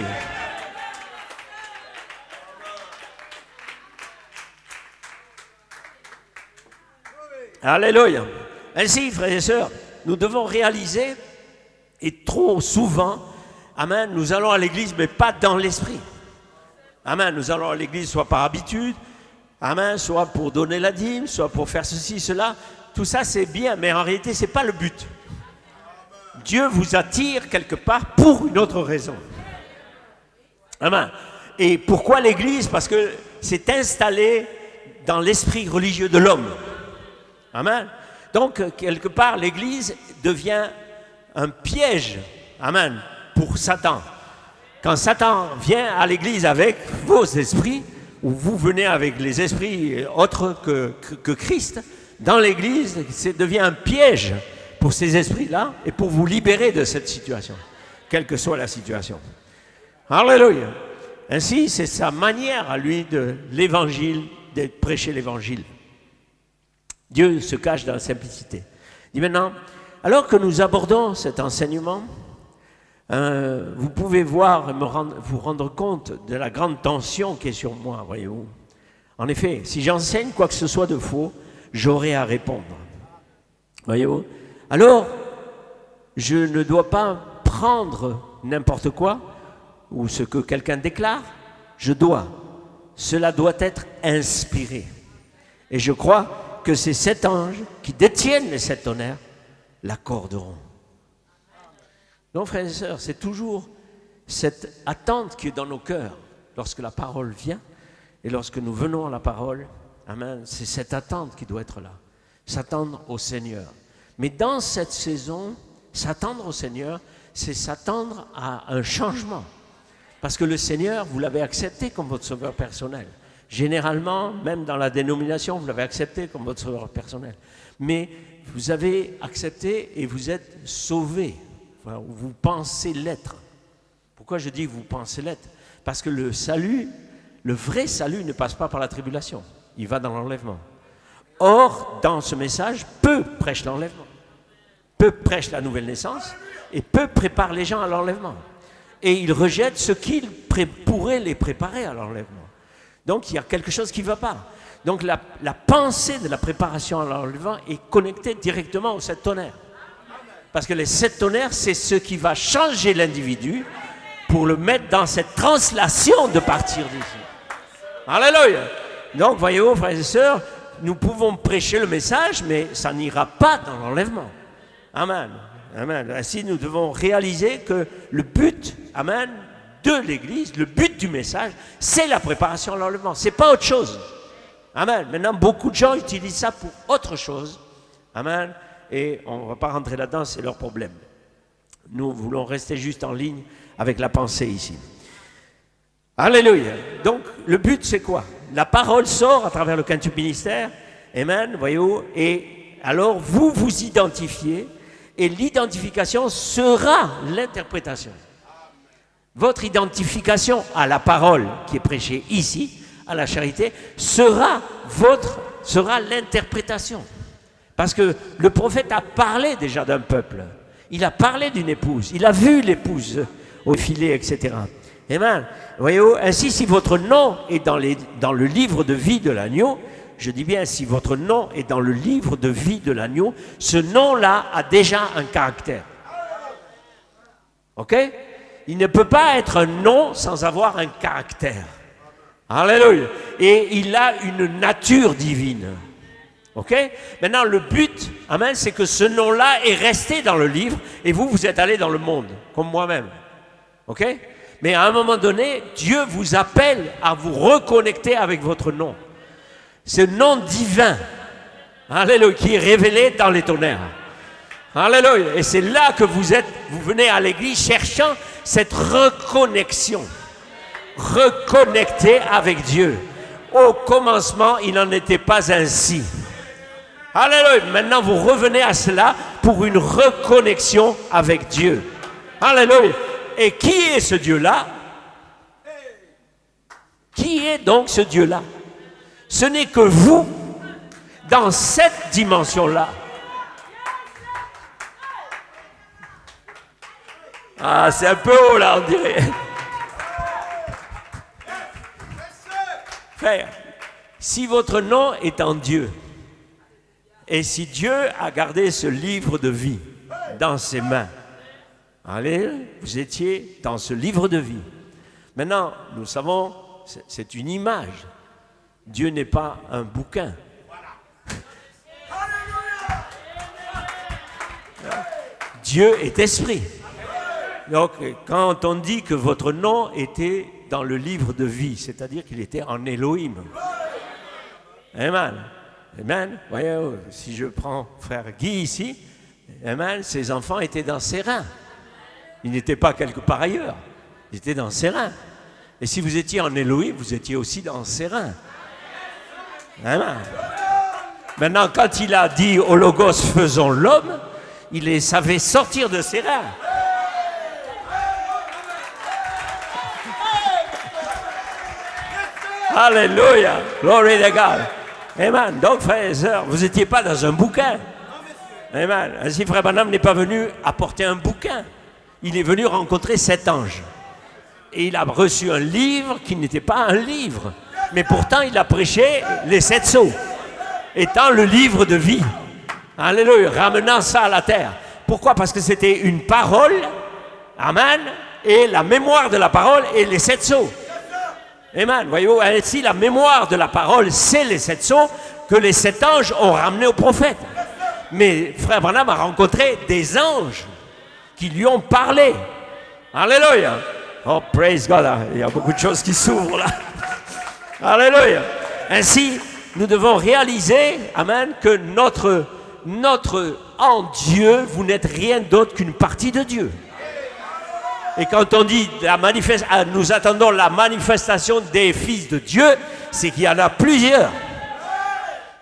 Alléluia. Ainsi, frères et sœurs, nous devons réaliser, et trop souvent, amen, nous allons à l'église, mais pas dans l'esprit. Amen, nous allons à l'église soit par habitude, amen, soit pour donner la dîme, soit pour faire ceci, cela. Tout ça, c'est bien, mais en réalité, ce n'est pas le but. Dieu vous attire quelque part pour une autre raison. Amen. Et pourquoi l'église? Parce que c'est installé dans l'esprit religieux de l'homme. Amen. Donc, quelque part, l'église devient un piège, amen, pour Satan. Quand Satan vient à l'église avec vos esprits, ou vous venez avec les esprits autres que Christ, dans l'église, ça devient un piège pour ces esprits-là et pour vous libérer de cette situation, quelle que soit la situation. Alléluia. Ainsi, c'est sa manière à lui de l'évangile, de prêcher l'évangile. Dieu se cache dans la simplicité. Il dit maintenant, alors que nous abordons cet enseignement, vous pouvez voir et vous rendre compte de la grande tension qui est sur moi, voyez-vous. En effet, si j'enseigne quoi que ce soit de faux, j'aurai à répondre. Voyez-vous. Alors, je ne dois pas prendre n'importe quoi ou ce que quelqu'un déclare. Cela doit être inspiré. Et je crois que ces 7 anges qui détiennent les 7 tonnerres l'accorderont. Donc, frères et sœurs, c'est toujours cette attente qui est dans nos cœurs lorsque la parole vient et lorsque nous venons à la parole. Amen. C'est cette attente qui doit être là. S'attendre au Seigneur. Mais dans cette saison, s'attendre au Seigneur, c'est s'attendre à un changement. Parce que le Seigneur, vous l'avez accepté comme votre sauveur personnel. Généralement, même dans la dénomination, vous l'avez accepté comme votre sauveur personnel. Mais vous avez accepté et vous êtes sauvé. Enfin, vous pensez l'être. Pourquoi je dis que vous pensez l'être? Parce que le salut, le vrai salut ne passe pas par la tribulation. Il va dans l'enlèvement. Or, dans ce message, peu prêche l'enlèvement. Peu prêche la nouvelle naissance et peu prépare les gens à l'enlèvement. Et il rejette ce qu'il pourrait les préparer à l'enlèvement. Donc, il y a quelque chose qui ne va pas. Donc, la pensée de la préparation à l'enlèvement est connectée directement aux 7 tonnerres. Parce que les 7 tonnerres, c'est ce qui va changer l'individu pour le mettre dans cette translation de partir d'ici. Alléluia. Donc, voyez-vous, frères et sœurs, nous pouvons prêcher le message, mais ça n'ira pas dans l'enlèvement. Amen. Amen. Ainsi, nous devons réaliser que le but, amen, de l'Église, le but du message, c'est la préparation à l'enlèvement. Ce n'est pas autre chose. Amen. Maintenant, beaucoup de gens utilisent ça pour autre chose. Amen. Et on ne va pas rentrer là-dedans, c'est leur problème. Nous voulons rester juste en ligne avec la pensée ici. Alléluia. Donc, le but, c'est quoi? La parole sort à travers le quintuple ministère. Amen, voyez-vous. Et alors, vous vous identifiez et l'identification sera l'interprétation. Votre identification à la parole qui est prêchée ici, à la charité, sera l'interprétation. Parce que le prophète a parlé déjà d'un peuple. Il a parlé d'une épouse. Il a vu l'épouse au filet, etc. Amen. Voyez-vous, ainsi, si votre nom est dans le livre de vie de l'agneau, je dis bien, si votre nom est dans le livre de vie de l'agneau, ce nom-là a déjà un caractère. OK? Il ne peut pas être un nom sans avoir un caractère. Alléluia. Et il a une nature divine. OK? Maintenant, le but, amen, c'est que ce nom-là est resté dans le livre et vous êtes allé dans le monde, comme moi-même. OK? Mais à un moment donné, Dieu vous appelle à vous reconnecter avec votre nom. Ce nom divin, alléluia, qui est révélé dans les tonnerres. Alléluia. Et c'est là que vous venez à l'église cherchant cette reconnexion. Reconnecter avec Dieu. Au commencement, il n'en était pas ainsi. Alléluia. Maintenant, vous revenez à cela pour une reconnexion avec Dieu. Alléluia. Et qui est ce Dieu-là? Qui est donc ce Dieu-là? Ce n'est que vous, dans cette dimension-là. Ah, c'est un peu haut là, on dirait. Frère, si votre nom est en Dieu, et si Dieu a gardé ce livre de vie dans ses mains, allez, vous étiez dans ce livre de vie. Maintenant, nous savons, c'est une image. Dieu n'est pas un bouquin. Dieu est esprit. Donc, quand on dit que votre nom était dans le livre de vie, c'est-à-dire qu'il était en Elohim. Amen. Amen. Voyez, si je prends frère Guy ici, amen, ses enfants étaient dans ses reins. Ils n'étaient pas quelque part ailleurs. Ils étaient dans ses reins. Et si vous étiez en Elohim, vous étiez aussi dans ses reins. Amen. Maintenant, quand il a dit au Logos, faisons l'homme, il les savait sortir de ses reins. Alléluia. Glory to God. Amen. Donc, frères et sœurs, vous n'étiez pas dans un bouquin. Amen. Ainsi, frère Branham n'est pas venu apporter un bouquin. Il est venu rencontrer 7 anges. Et il a reçu un livre qui n'était pas un livre. Mais pourtant, il a prêché les 7 sceaux, étant le livre de vie. Alléluia. Ramenant ça à la terre. Pourquoi? Parce que c'était une parole. Amen. Et la mémoire de la parole et les 7 sceaux. Amen. Voyez-vous, ainsi la mémoire de la parole, c'est les 7 sceaux que les 7 anges ont ramenés au prophète. Mais frère Branham a rencontré des anges qui lui ont parlé. Alléluia. Oh, praise God. Il y a beaucoup de choses qui s'ouvrent là. Alléluia. Ainsi, nous devons réaliser, amen, que notre en Dieu, vous n'êtes rien d'autre qu'une partie de Dieu. Et quand on dit nous attendons la manifestation des fils de Dieu, c'est qu'il y en a plusieurs.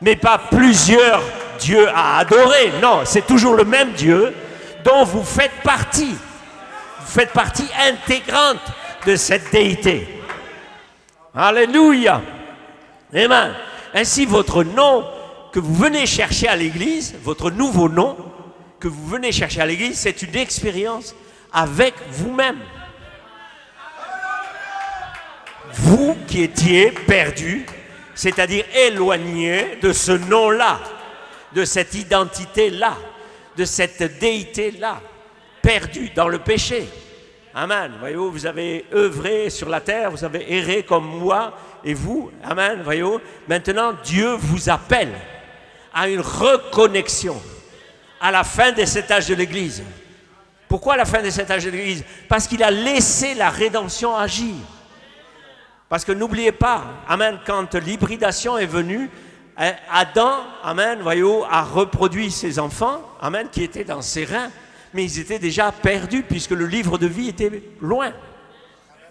Mais pas plusieurs dieux à adorer. Non, c'est toujours le même Dieu dont vous faites partie. Vous faites partie intégrante de cette déité. Alléluia. Amen. Ainsi, votre nom que vous venez chercher à l'église, votre nouveau nom que vous venez chercher à l'église, c'est une expérience avec vous-même. Vous qui étiez perdu, c'est-à-dire éloigné de ce nom-là, de cette identité-là, de cette déité-là, perdu dans le péché. Amen. Voyez-vous, vous avez œuvré sur la terre, vous avez erré comme moi et vous. Amen. Voyez-vous, maintenant Dieu vous appelle à une reconnexion à la fin de cet âge de l'Église. Pourquoi la fin de cet âge de l'Église? Parce qu'il a laissé la rédemption agir. Parce que n'oubliez pas, amen, quand l'hybridation est venue, Adam, amen, voyez-vous, a reproduit ses enfants, amen, qui étaient dans ses reins, mais ils étaient déjà perdus puisque le livre de vie était loin.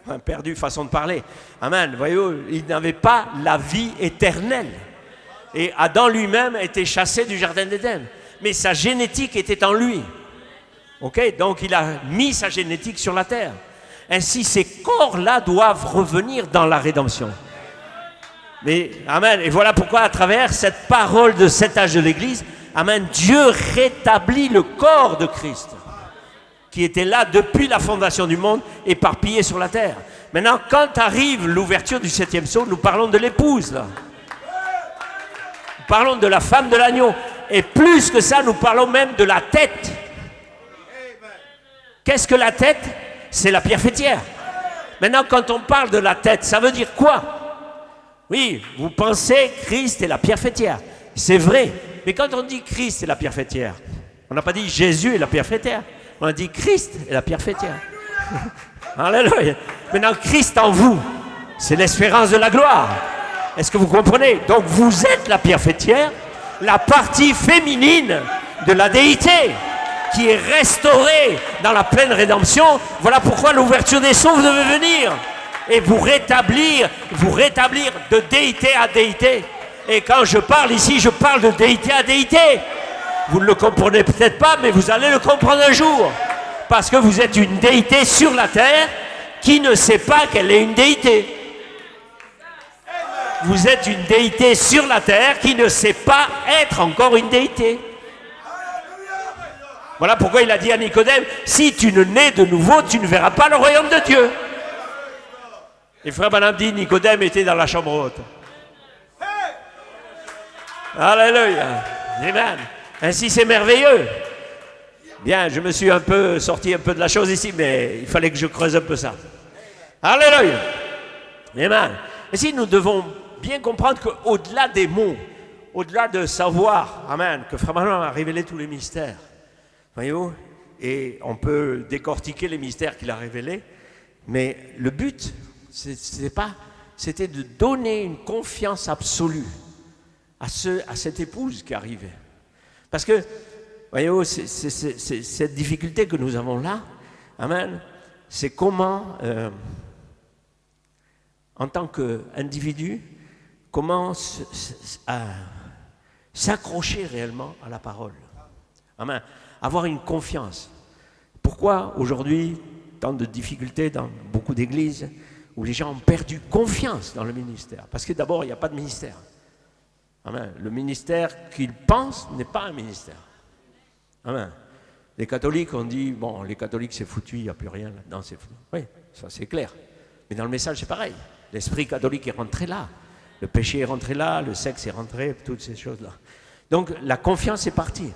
Enfin, perdu, façon de parler. Amen, voyez-vous, ils n'avaient pas la vie éternelle. Et Adam lui-même était chassé du jardin d'Éden. Mais sa génétique était en lui. Ok, donc il a mis sa génétique sur la terre. Ainsi, ces corps-là doivent revenir dans la rédemption. Mais, amen, et voilà pourquoi à travers cette parole de cet âge de l'Église, amen, Dieu rétablit le corps de Christ, qui était là depuis la fondation du monde, éparpillé sur la terre. Maintenant, quand arrive l'ouverture du 7e sceau, nous parlons de l'épouse, là. Nous parlons de la femme de l'agneau. Et plus que ça, nous parlons même de la tête. Qu'est-ce que la tête? C'est la pierre fêtière. Maintenant, quand on parle de la tête, ça veut dire quoi? Oui, vous pensez Christ est la pierre fêtière. C'est vrai. Mais quand on dit Christ est la pierre fêtière, on n'a pas dit Jésus est la pierre fêtière. On a dit Christ est la pierre fêtière. Alléluia. Maintenant, Christ en vous, c'est l'espérance de la gloire. Est-ce que vous comprenez? Donc vous êtes la pierre fêtière, la partie féminine de la déité qui est restaurée dans la pleine rédemption. Voilà pourquoi l'ouverture des sceaux devait venir et vous rétablir de déité à déité. Et quand je parle ici, je parle de déité à déité. Vous ne le comprenez peut-être pas, mais vous allez le comprendre un jour. Parce que vous êtes une déité sur la terre qui ne sait pas qu'elle est une déité. Vous êtes une déité sur la terre qui ne sait pas être encore une déité. Voilà pourquoi il a dit à Nicodème, si tu ne nais de nouveau, tu ne verras pas le royaume de Dieu. Et frère Branham dit, Nicodème était dans la chambre haute. Alléluia. Amen. Ainsi c'est merveilleux. Bien, je me suis sorti un peu de la chose ici, mais il fallait que je creuse un peu ça. Alléluia. Amen. Et si nous devons bien comprendre qu'au-delà des mots, au-delà de savoir, amen, que Frère Branham a révélé tous les mystères, voyez-vous, et on peut décortiquer les mystères qu'il a révélés, mais le but, c'était de donner une confiance absolue à cette épouse qui arrivait. Parce que, voyez-vous, cette difficulté que nous avons là, amen, c'est comment, en tant qu'individu, comment s'accrocher réellement à la parole. Amen. Avoir une confiance. Pourquoi aujourd'hui, tant de difficultés dans beaucoup d'églises où les gens ont perdu confiance dans le ministère? Parce que d'abord, il n'y a pas de ministère. Amen. Le ministère qu'ils pensent n'est pas un ministère. Amen. Les catholiques ont dit, bon, les catholiques c'est foutu, il n'y a plus rien là-dedans, c'est foutu. Oui, ça c'est clair. Mais dans le message c'est pareil. L'esprit catholique est rentré là. Le péché est rentré là, le sexe est rentré, toutes ces choses-là. Donc la confiance est partie.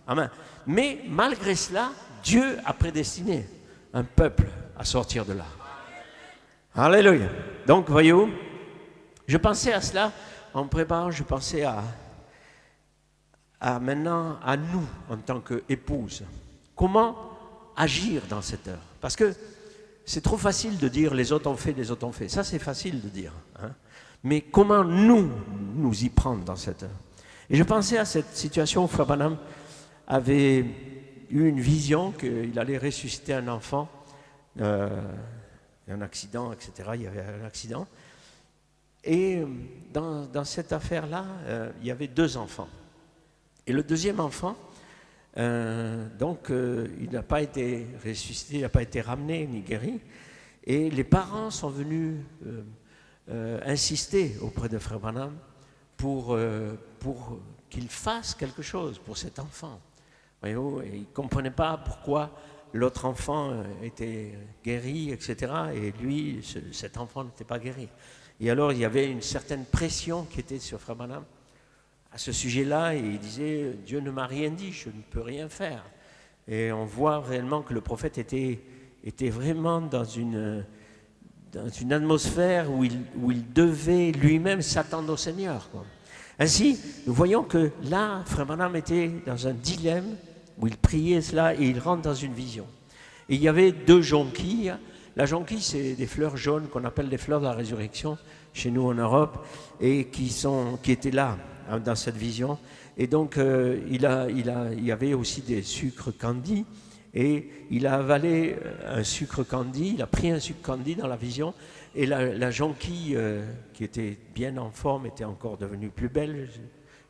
Amen. Mais malgré cela, Dieu a prédestiné un peuple à sortir de là. Alléluia. Donc voyez-vous, je pensais à cela. En préparant, je pensais maintenant à nous en tant qu'épouse. Comment agir dans cette heure? Parce que c'est trop facile de dire les autres ont fait, les autres ont fait. Ça, c'est facile de dire. Hein? Mais comment nous y prendre dans cette heure? Et je pensais à cette situation où Frère Branham avait eu une vision qu'il allait ressusciter un enfant, un accident, etc. Il y avait un accident. Et dans cette affaire-là, il y avait 2 enfants. Et le deuxième enfant, il n'a pas été ressuscité, il n'a pas été ramené ni guéri. Et les parents sont venus insister auprès de Frère Branham pour qu'il fasse quelque chose pour cet enfant. Voyez-vous, et ils ne comprenaient pas pourquoi l'autre enfant était guéri, etc. Et lui, cet enfant n'était pas guéri. Et alors, il y avait une certaine pression qui était sur Frère Branham à ce sujet-là, et il disait « Dieu ne m'a rien dit, je ne peux rien faire ». Et on voit réellement que le prophète était vraiment dans une atmosphère où il devait lui-même s'attendre au Seigneur, quoi. Ainsi, nous voyons que là, Frère Branham était dans un dilemme où il priait cela et il rentre dans une vision. Et il y avait 2 jonquilles. La jonquille, c'est des fleurs jaunes qu'on appelle des fleurs de la résurrection chez nous en Europe et qui étaient là dans cette vision. Et donc, il y avait aussi des sucres candis et il a avalé un sucre candi, il a pris un sucre candi dans la vision et la jonquille qui était bien en forme était encore devenue plus belle.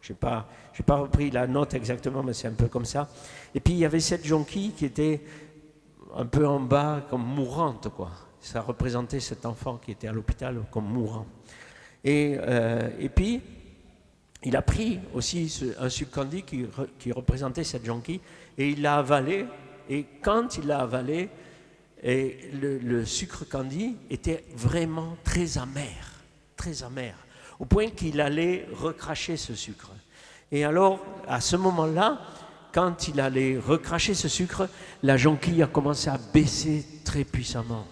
Je n'ai pas repris la note exactement, mais c'est un peu comme ça. Et puis, il y avait cette jonquille qui était un peu en bas, comme mourante, quoi. Ça représentait cet enfant qui était à l'hôpital comme mourant. Et puis, il a pris aussi un sucre candi qui représentait cette jonquille, et il l'a avalé, et quand il l'a avalé, le sucre candi était vraiment très amer, au point qu'il allait recracher ce sucre. Et alors, à ce moment-là, quand il allait recracher ce sucre, la jonquille a commencé à baisser très puissamment.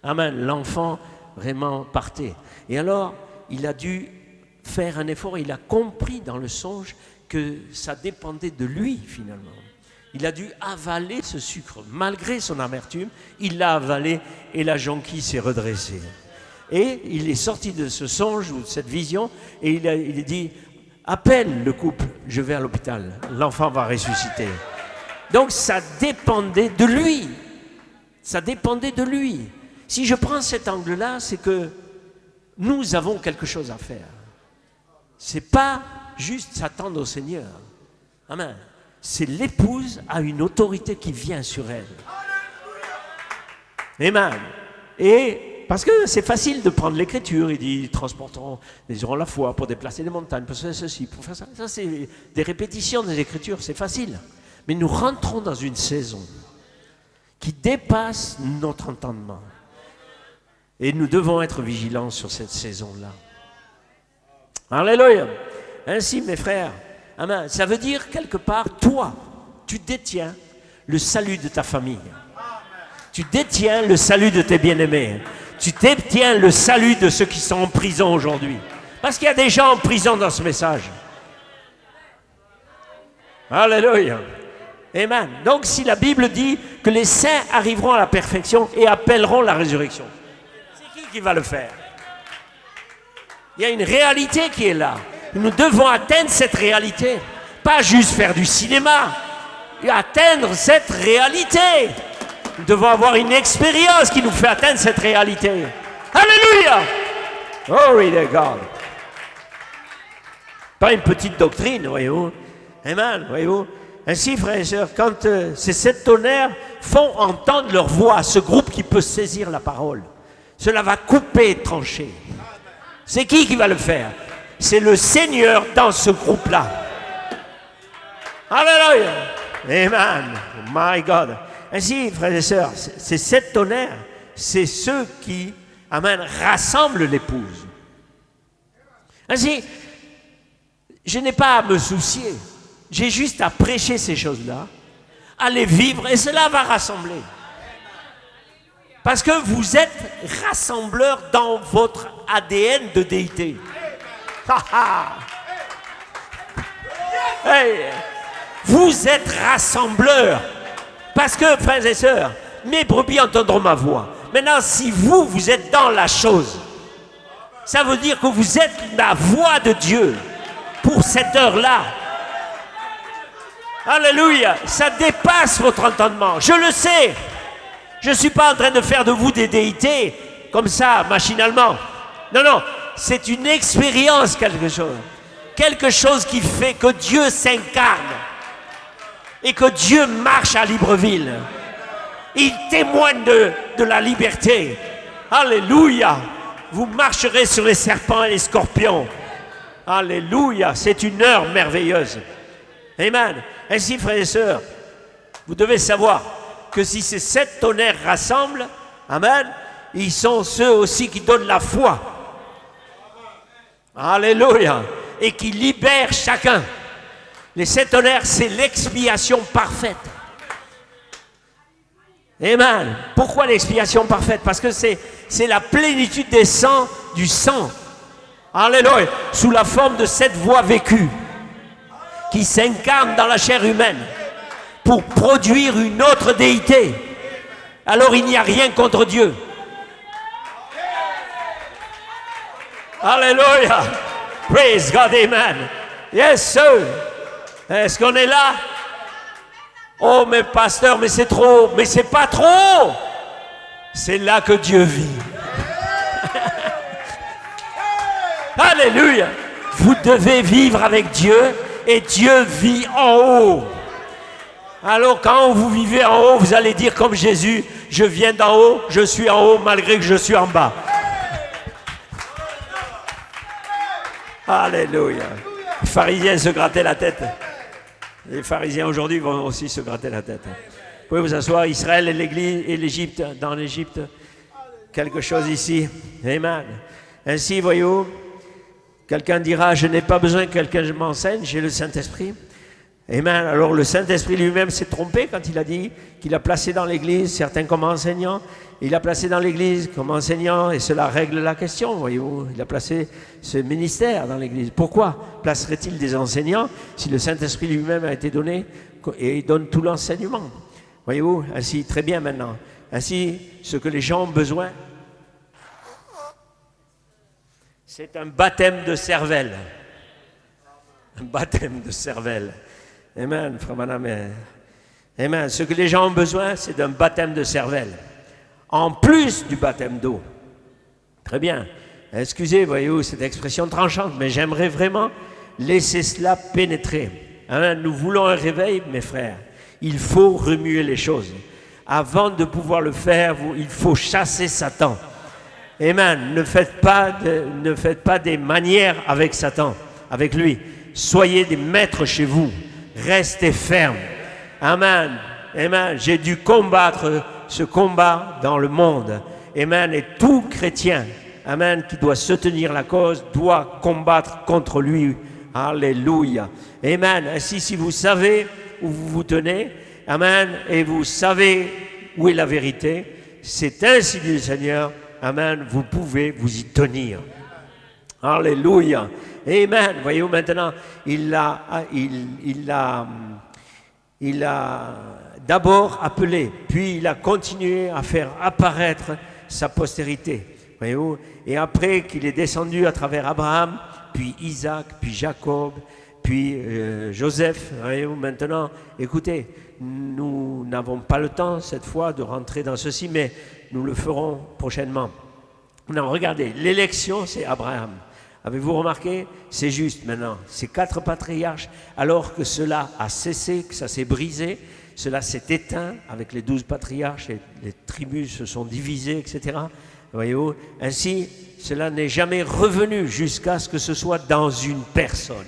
Amen. L'enfant vraiment partait. Et alors, il a dû faire un effort. Il a compris dans le songe que ça dépendait de lui, finalement. Il a dû avaler ce sucre. Malgré son amertume, il l'a avalé et la jonquille s'est redressée. Et il est sorti de ce songe ou de cette vision et il a dit, appelle le couple, je vais à l'hôpital, l'enfant va ressusciter. Donc ça dépendait de lui. Ça dépendait de lui. Si je prends cet angle-là, c'est que nous avons quelque chose à faire. C'est pas juste s'attendre au Seigneur. Amen. C'est l'épouse a une autorité qui vient sur elle. Amen. Et parce que c'est facile de prendre l'écriture, il dit transporteront, ils auront la foi pour déplacer les montagnes, pour faire ceci, pour faire ça. Ça c'est des répétitions des écritures, c'est facile. Mais nous rentrons dans une saison qui dépasse notre entendement. Et nous devons être vigilants sur cette saison-là. Alléluia. Ainsi, mes frères, amen, ça veut dire quelque part, toi, tu détiens le salut de ta famille. Tu détiens le salut de tes bien-aimés. Tu détiens le salut de ceux qui sont en prison aujourd'hui. Parce qu'il y a des gens en prison dans ce message. Alléluia. Amen. Donc si la Bible dit que les saints arriveront à la perfection et appelleront la résurrection, c'est qui va le faire? Il y a une réalité qui est là. Nous devons atteindre cette réalité. Pas juste faire du cinéma. Atteindre cette réalité. Nous devons avoir une expérience qui nous fait atteindre cette réalité. Alléluia! Glory to God. Pas une petite doctrine, voyez-vous. Amen, voyez-vous. Ainsi, frères et sœurs, quand ces sept tonnerres font entendre leur voix à ce groupe qui peut saisir la parole, cela va couper et trancher. C'est qui va le faire? C'est le Seigneur dans ce groupe-là. Alléluia! Amen. My God. Ainsi, frères et sœurs, ces sept tonnerres, c'est ceux qui, amen, rassemblent l'épouse. Ainsi, je n'ai pas à me soucier. J'ai juste à prêcher ces choses-là, à les vivre, et cela va rassembler. Parce que vous êtes rassembleurs dans votre ADN de déité. Hey, vous êtes rassembleurs. Parce que, frères et sœurs, mes brebis entendront ma voix. Maintenant, si vous êtes dans la chose, ça veut dire que vous êtes la voix de Dieu pour cette heure-là. Alléluia, ça dépasse votre entendement. Je le sais. Je ne suis pas en train de faire de vous des déités comme ça, machinalement. Non, non, c'est une expérience, quelque chose. Quelque chose qui fait que Dieu s'incarne et que Dieu marche à Libreville. Il témoigne de la liberté. Alléluia. Vous marcherez sur les serpents et les scorpions. Alléluia, c'est une heure merveilleuse. Amen. Ainsi, frères et sœurs, vous devez savoir que si ces sept tonnerres rassemblent, amen, ils sont ceux aussi qui donnent la foi. Alléluia. Et qui libèrent chacun. Les sept tonnerres, c'est l'expiation parfaite. Amen. Pourquoi l'expiation parfaite? Parce que c'est la plénitude des sangs, du sang. Alléluia. Sous la forme de cette voix vécue qui s'incarne dans la chair humaine pour produire une autre déité. Alors il n'y a rien contre Dieu. Alléluia. Praise God, amen. Yes, sir. Est-ce qu'on est là? Oh, mais pasteur, mais c'est trop. Mais c'est pas trop. C'est là que Dieu vit. Alléluia. Vous devez vivre avec Dieu et Dieu vit en haut. Alors quand vous vivez en haut, vous allez dire comme Jésus, je viens d'en haut, je suis en haut malgré que je suis en bas. Alléluia. Les pharisiens se grattaient la tête. Les pharisiens aujourd'hui vont aussi se gratter la tête. Vous pouvez vous asseoir, Israël et l'Église et l'Égypte, dans l'Égypte, quelque chose ici. Amen. Ainsi, voyez-vous, quelqu'un dira, je n'ai pas besoin que quelqu'un m'enseigne, j'ai le Saint-Esprit. Amen. Alors le Saint-Esprit lui-même s'est trompé quand il a dit qu'il a placé dans l'Église certains comme enseignants. Il a placé dans l'Église comme enseignant et cela règle la question, voyez-vous. Il a placé ce ministère dans l'Église. Pourquoi placerait-il des enseignants si le Saint-Esprit lui-même a été donné et il donne tout l'enseignement? Voyez-vous, ainsi, très bien maintenant. Ainsi, ce que les gens ont besoin, c'est un baptême de cervelle. Un baptême de cervelle. Amen, frère madame. Amen. Ce que les gens ont besoin, c'est d'un baptême de cervelle. En plus du baptême d'eau. Très bien. Excusez, voyez-vous, cette expression tranchante, mais j'aimerais vraiment laisser cela pénétrer. Amen. Nous voulons un réveil, mes frères. Il faut remuer les choses. Avant de pouvoir le faire, il faut chasser Satan. Amen. Ne faites pas des manières avec Satan, avec lui. Soyez des maîtres chez vous. Restez fermes. Amen. Amen. J'ai dû combattre ce combat dans le monde. Amen. Et tout chrétien, amen, qui doit soutenir la cause, doit combattre contre lui. Alléluia. Amen. Ainsi, si vous savez où vous vous tenez, amen, et vous savez où est la vérité, c'est ainsi dit le Seigneur, amen, vous pouvez vous y tenir. Alléluia. Amen. Voyez-vous, maintenant, il a d'abord appelé, puis il a continué à faire apparaître sa postérité. Voyez-vous, et après qu'il est descendu à travers Abraham, puis Isaac, puis Jacob, puis Joseph. Voyez-vous, maintenant, écoutez, nous n'avons pas le temps cette fois de rentrer dans ceci, mais nous le ferons prochainement. Non, regardez, l'élection, c'est Abraham. Avez-vous remarqué? C'est juste maintenant. Ces 4 patriarches, alors que cela a cessé, que ça s'est brisé, cela s'est éteint avec les 12 patriarches, et les tribus se sont divisées, etc. Voyez-vous? Ainsi, cela n'est jamais revenu jusqu'à ce que ce soit dans une personne.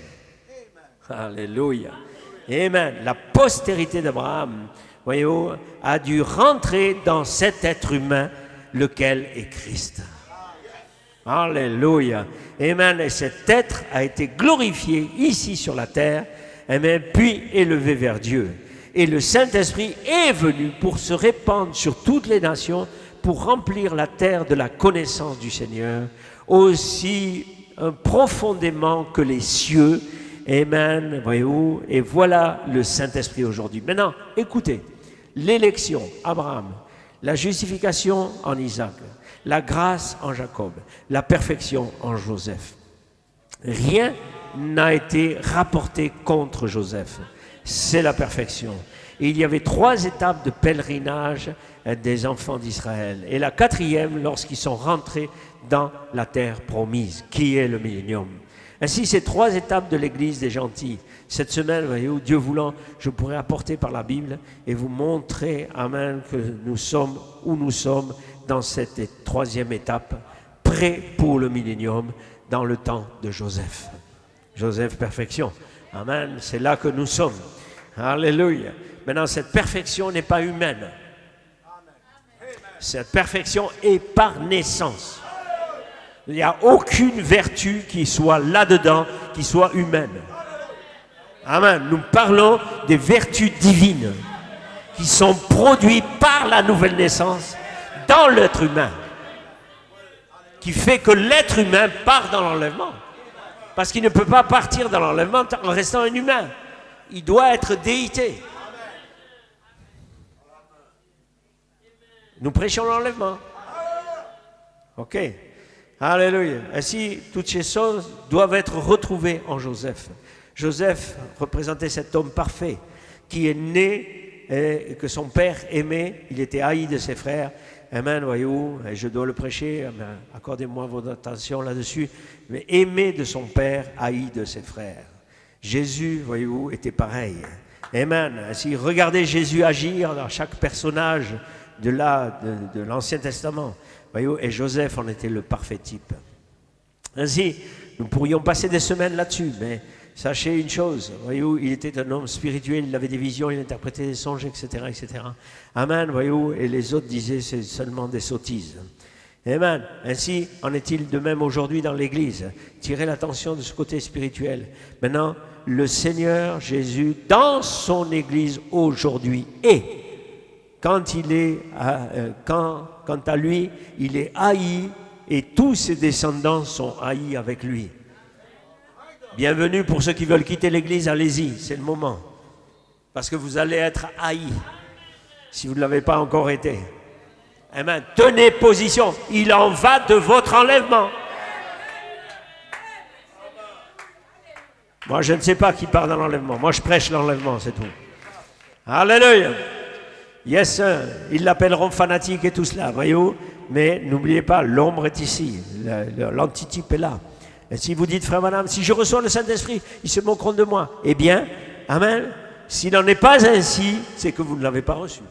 Alléluia. Amen. La postérité d'Abraham, voyez-vous, a dû rentrer dans cet être humain, lequel est Christ. Alléluia. Amen. Et cet être a été glorifié ici sur la terre, amen, puis élevé vers Dieu. Et le Saint-Esprit est venu pour se répandre sur toutes les nations, pour remplir la terre de la connaissance du Seigneur, aussi profondément que les cieux. Amen. Voyez-vous, et voilà le Saint-Esprit aujourd'hui. Maintenant, écoutez, l'élection, Abraham, la justification en Isaac, la grâce en Jacob, la perfection en Joseph. Rien n'a été rapporté contre Joseph. C'est la perfection. Et il y avait 3 étapes de pèlerinage des enfants d'Israël. Et la 4e, lorsqu'ils sont rentrés dans la terre promise, qui est le millénium. Ainsi, ces 3 étapes de l'Église des gentils. Cette semaine, voyez-vous, Dieu voulant, je pourrais apporter par la Bible et vous montrer, amen, que nous sommes où nous sommes dans cette 3e étape, prêts pour le millénium, dans le temps de Joseph. Joseph, perfection. Amen, c'est là que nous sommes. Alléluia. Maintenant, cette perfection n'est pas humaine. Cette perfection est par naissance. Il n'y a aucune vertu qui soit là-dedans, qui soit humaine. Amen. Nous parlons des vertus divines qui sont produites par la nouvelle naissance dans l'être humain, qui fait que l'être humain part dans l'enlèvement. Parce qu'il ne peut pas partir dans l'enlèvement en restant un humain. Il doit être déité. Nous prêchons l'enlèvement. Ok. Alléluia. Ainsi, toutes ces choses doivent être retrouvées en Joseph. Joseph représentait cet homme parfait qui est né et que son père aimait. Il était haï de ses frères. Amen, voyez-vous, et je dois le prêcher, accordez-moi votre attention là-dessus. Mais aimé de son père, haï de ses frères. Jésus, voyez-vous, était pareil. Amen. Ainsi, regardez Jésus agir dans chaque personnage de l'Ancien Testament. Voyez-vous, et Joseph en était le parfait type. Ainsi, nous pourrions passer des semaines là-dessus, mais sachez une chose, voyez-vous, il était un homme spirituel, il avait des visions, il interprétait des songes, etc., etc. Amen, voyez-vous, et les autres disaient c'est seulement des sottises. Amen. Ainsi, en est-il de même aujourd'hui dans l'Église. Tirez l'attention de ce côté spirituel. Maintenant, le Seigneur Jésus, dans son Église aujourd'hui, quant à lui, il est haï et tous ses descendants sont haïs avec lui. Bienvenue pour ceux qui veulent quitter l'Église, allez-y, c'est le moment. Parce que vous allez être haïs si vous ne l'avez pas encore été. Amen. Tenez position, il en va de votre enlèvement. Moi, je ne sais pas qui part dans l'enlèvement. Moi, je prêche l'enlèvement, c'est tout. Alléluia. Yes, sir. Ils l'appelleront fanatique et tout cela, voyez-vous. Mais n'oubliez pas, l'ombre est ici. L'antitype est là. Et si vous dites, frère, madame, si je reçois le Saint-Esprit, ils se moqueront de moi. Eh bien, amen. S'il n'en est pas ainsi, c'est que vous ne l'avez pas reçu.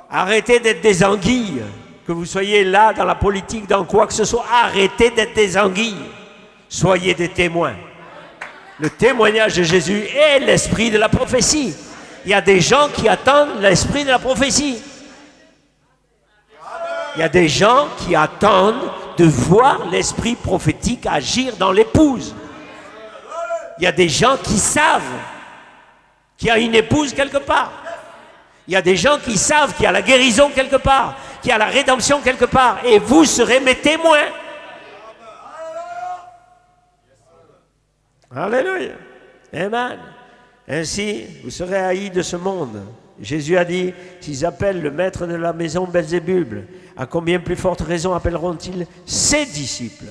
Arrêtez d'être des anguilles. Que vous soyez là dans la politique, dans quoi que ce soit, arrêtez d'être des anguilles. Soyez des témoins. Le témoignage de Jésus est l'esprit de la prophétie. Il y a des gens qui attendent l'esprit de la prophétie. Il y a des gens qui attendent de voir l'esprit prophétique agir dans l'épouse. Il y a des gens qui savent qu'il y a une épouse quelque part. Il y a des gens qui savent qu'il y a la guérison quelque part, qu'il y a la rédemption quelque part. Et vous serez mes témoins. Alléluia. Amen. Ainsi, vous serez haïs de ce monde. Jésus a dit, s'ils appellent le maître de la maison Belzébul, à combien plus forte raison appelleront-ils ses disciples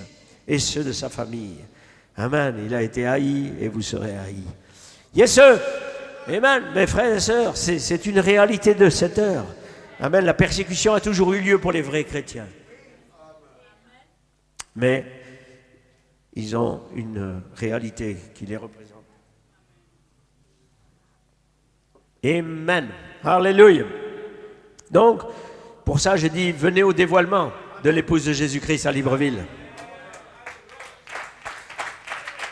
et ceux de sa famille? Amen. Il a été haï et vous serez haïs. Yes, sir. Amen. Mes frères et sœurs, c'est une réalité de cette heure. Amen. La persécution a toujours eu lieu pour les vrais chrétiens. Mais ils ont une réalité qui les représente. Amen. Alléluia. Donc, pour ça, je dis, venez au dévoilement de l'épouse de Jésus-Christ à Libreville.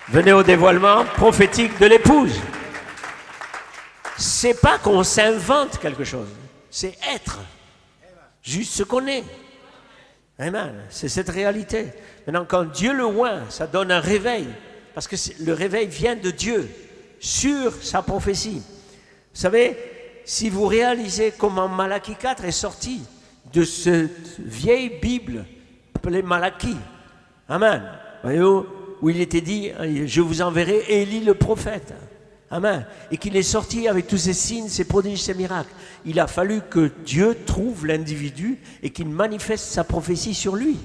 Venez au dévoilement prophétique de l'épouse. C'est pas qu'on s'invente quelque chose, c'est être. Juste ce qu'on est. Amen. C'est cette réalité. Maintenant, quand Dieu le oint, ça donne un réveil. Parce que le réveil vient de Dieu sur sa prophétie. Vous savez, si vous réalisez comment Malachie 4 est sorti de cette vieille Bible appelée Malachie. Amen. Voyez-vous, où il était dit, je vous enverrai Élie le prophète. Amen. Et qu'il est sorti avec tous ces signes, ces prodiges, ces miracles. Il a fallu que Dieu trouve l'individu et qu'il manifeste sa prophétie sur lui.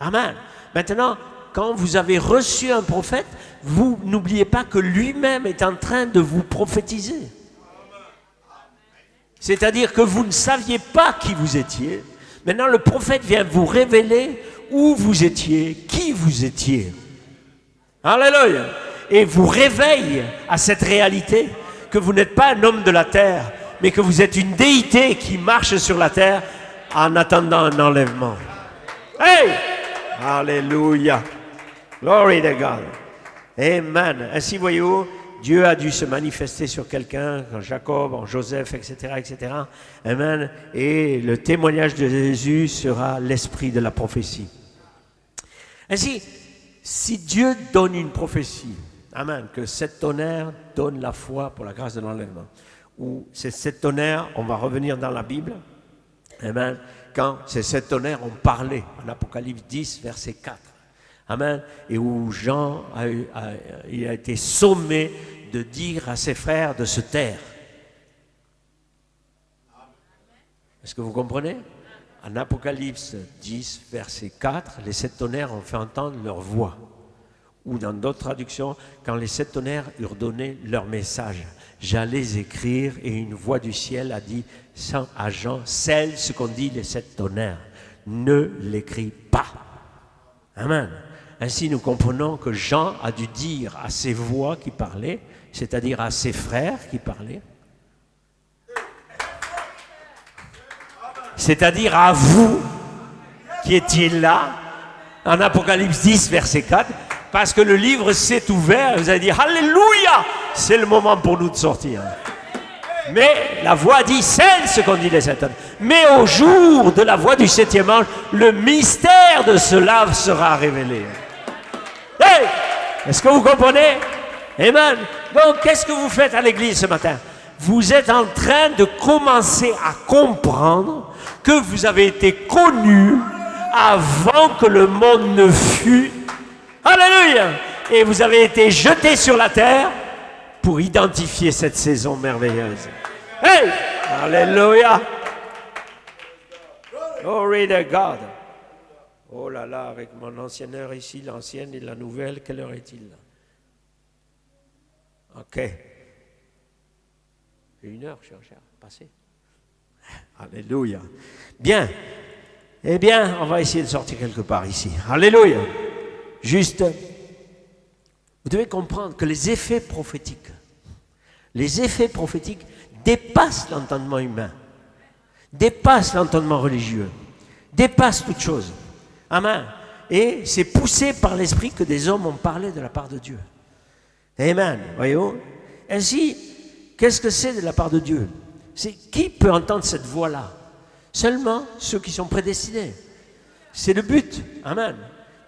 Amen. Maintenant, quand vous avez reçu un prophète, vous n'oubliez pas que lui-même est en train de vous prophétiser. C'est-à-dire que vous ne saviez pas qui vous étiez. Maintenant, le prophète vient vous révéler où vous étiez, qui vous étiez. Alléluia. Et vous réveille à cette réalité que vous n'êtes pas un homme de la terre, mais que vous êtes une déité qui marche sur la terre en attendant un enlèvement. Hey! Alléluia. Glory to God. Amen. Ainsi, voyez-vous, Dieu a dû se manifester sur quelqu'un, en Jacob, en Joseph, etc., etc. Amen. Et le témoignage de Jésus sera l'esprit de la prophétie. Ainsi, si Dieu donne une prophétie, amen, que sept tonnerres donne la foi pour la grâce de l'enlèvement, ou ces sept tonnerres, on va revenir dans la Bible, amen, quand ces sept tonnerres ont parlé, en Apocalypse 10, verset 4, amen, et où Jean il a été sommé de dire à ses frères de se taire. Est-ce que vous comprenez? En Apocalypse 10, verset 4, les sept tonnerres ont fait entendre leur voix. Ou dans d'autres traductions, quand les sept tonnerres eurent donné leur message, j'allais écrire et une voix du ciel a dit à Jean, scelle ce qu'ont dit les sept tonnerres, ne l'écris pas. Amen. Ainsi nous comprenons que Jean a dû dire à ses voix qui parlaient, c'est-à-dire à ses frères qui parlaient, c'est-à-dire à vous qui étiez là, en Apocalypse 10, verset 4, parce que le livre s'est ouvert, vous allez dire, Alléluia, c'est le moment pour nous de sortir. Mais la voix dit, c'est ce qu'on dit les sept tonnerres. Mais au jour de la voix du septième ange, le mystère de cela sera révélé. Hey! Est-ce que vous comprenez? Amen. Donc, qu'est-ce que vous faites à l'église ce matin? Vous êtes en train de commencer à comprendre que vous avez été connus avant que le monde ne fût. Alléluia! Et vous avez été jetés sur la terre pour identifier cette saison merveilleuse. Hey! Alléluia! Glory to God. Oh là là, avec mon ancienne heure ici, l'ancienne et la nouvelle, quelle heure est-il là? Ok. 1 heure, cher, passé. Alléluia. Bien. Eh bien, on va essayer de sortir quelque part ici. Alléluia. Juste, vous devez comprendre que les effets prophétiques dépassent l'entendement humain, dépassent l'entendement religieux, dépassent toute chose. Amen. Et c'est poussé par l'esprit que des hommes ont parlé de la part de Dieu. Amen. Voyez-vous? Ainsi, qu'est-ce que c'est de la part de Dieu? C'est qui peut entendre cette voix-là? Seulement ceux qui sont prédestinés. C'est le but, amen,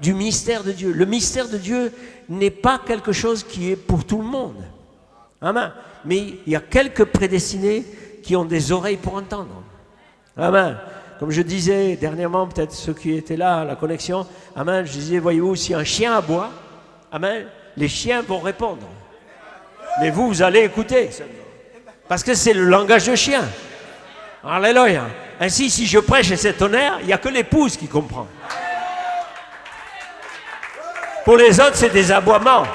du mystère de Dieu. Le mystère de Dieu n'est pas quelque chose qui est pour tout le monde. Amen. Mais il y a quelques prédestinés qui ont des oreilles pour entendre. Amen. Comme je disais dernièrement, peut-être ceux qui étaient là à la connexion, amen, je disais, voyez-vous, si un chien aboie, amen, les chiens vont répondre. Mais vous allez écouter. Parce que c'est le langage de chien. Alléluia. Ainsi, si je prêche et c'est tonnerre, il n'y a que l'épouse qui comprend. Pour les autres, c'est des aboiements.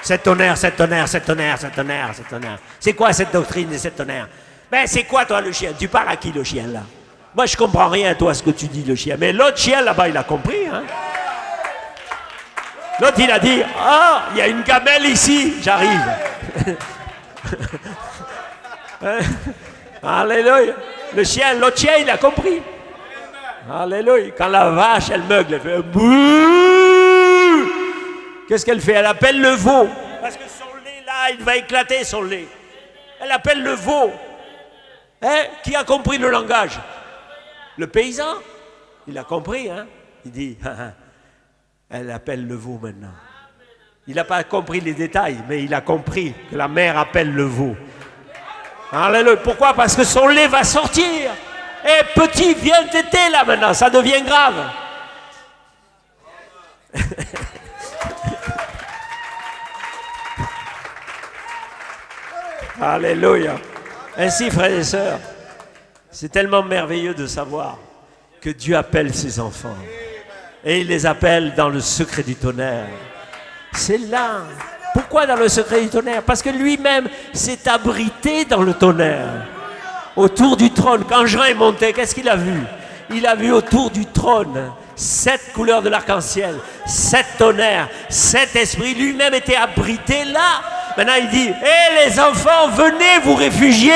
C'est tonnerre, c'est tonnerre, c'est tonnerre, c'est tonnerre, c'est tonnerre. C'est quoi cette doctrine de cette tonnerre? Ben, c'est quoi, toi, le chien? Tu parles à qui, le chien, là? Moi, je comprends rien, toi, ce que tu dis, le chien. Mais l'autre chien, là-bas, il a compris, hein? L'autre, il a dit, ah, il y a une gamelle ici, j'arrive. Alléluia. Le chien, l'autre chien, il a compris. Alléluia. Quand la vache, elle meugle, elle fait bouh. Qu'est-ce qu'elle fait? Elle appelle le veau. Parce que son lait, là, il va éclater, son lait. Elle appelle le veau. Hein? Qui a compris le langage? Le paysan. Il a compris, hein? Il dit, elle appelle le veau maintenant. Il n'a pas compris les détails, mais il a compris que la mère appelle le veau. Alléluia. Pourquoi? Parce que son lait va sortir. Et petit, viens téter là maintenant, ça devient grave. Alléluia. Ainsi, frères et sœurs, c'est tellement merveilleux de savoir que Dieu appelle ses enfants. Et il les appelle dans le secret du tonnerre. C'est là. Pourquoi dans le secret du tonnerre? Parce que lui-même s'est abrité dans le tonnerre. Autour du trône. Quand Jean est monté, qu'est-ce qu'il a vu? Il a vu autour du trône 7 couleurs de l'arc-en-ciel, 7 tonnerres, 7 esprits. Lui-même était abrité là. Maintenant il dit, hé les enfants, venez vous réfugier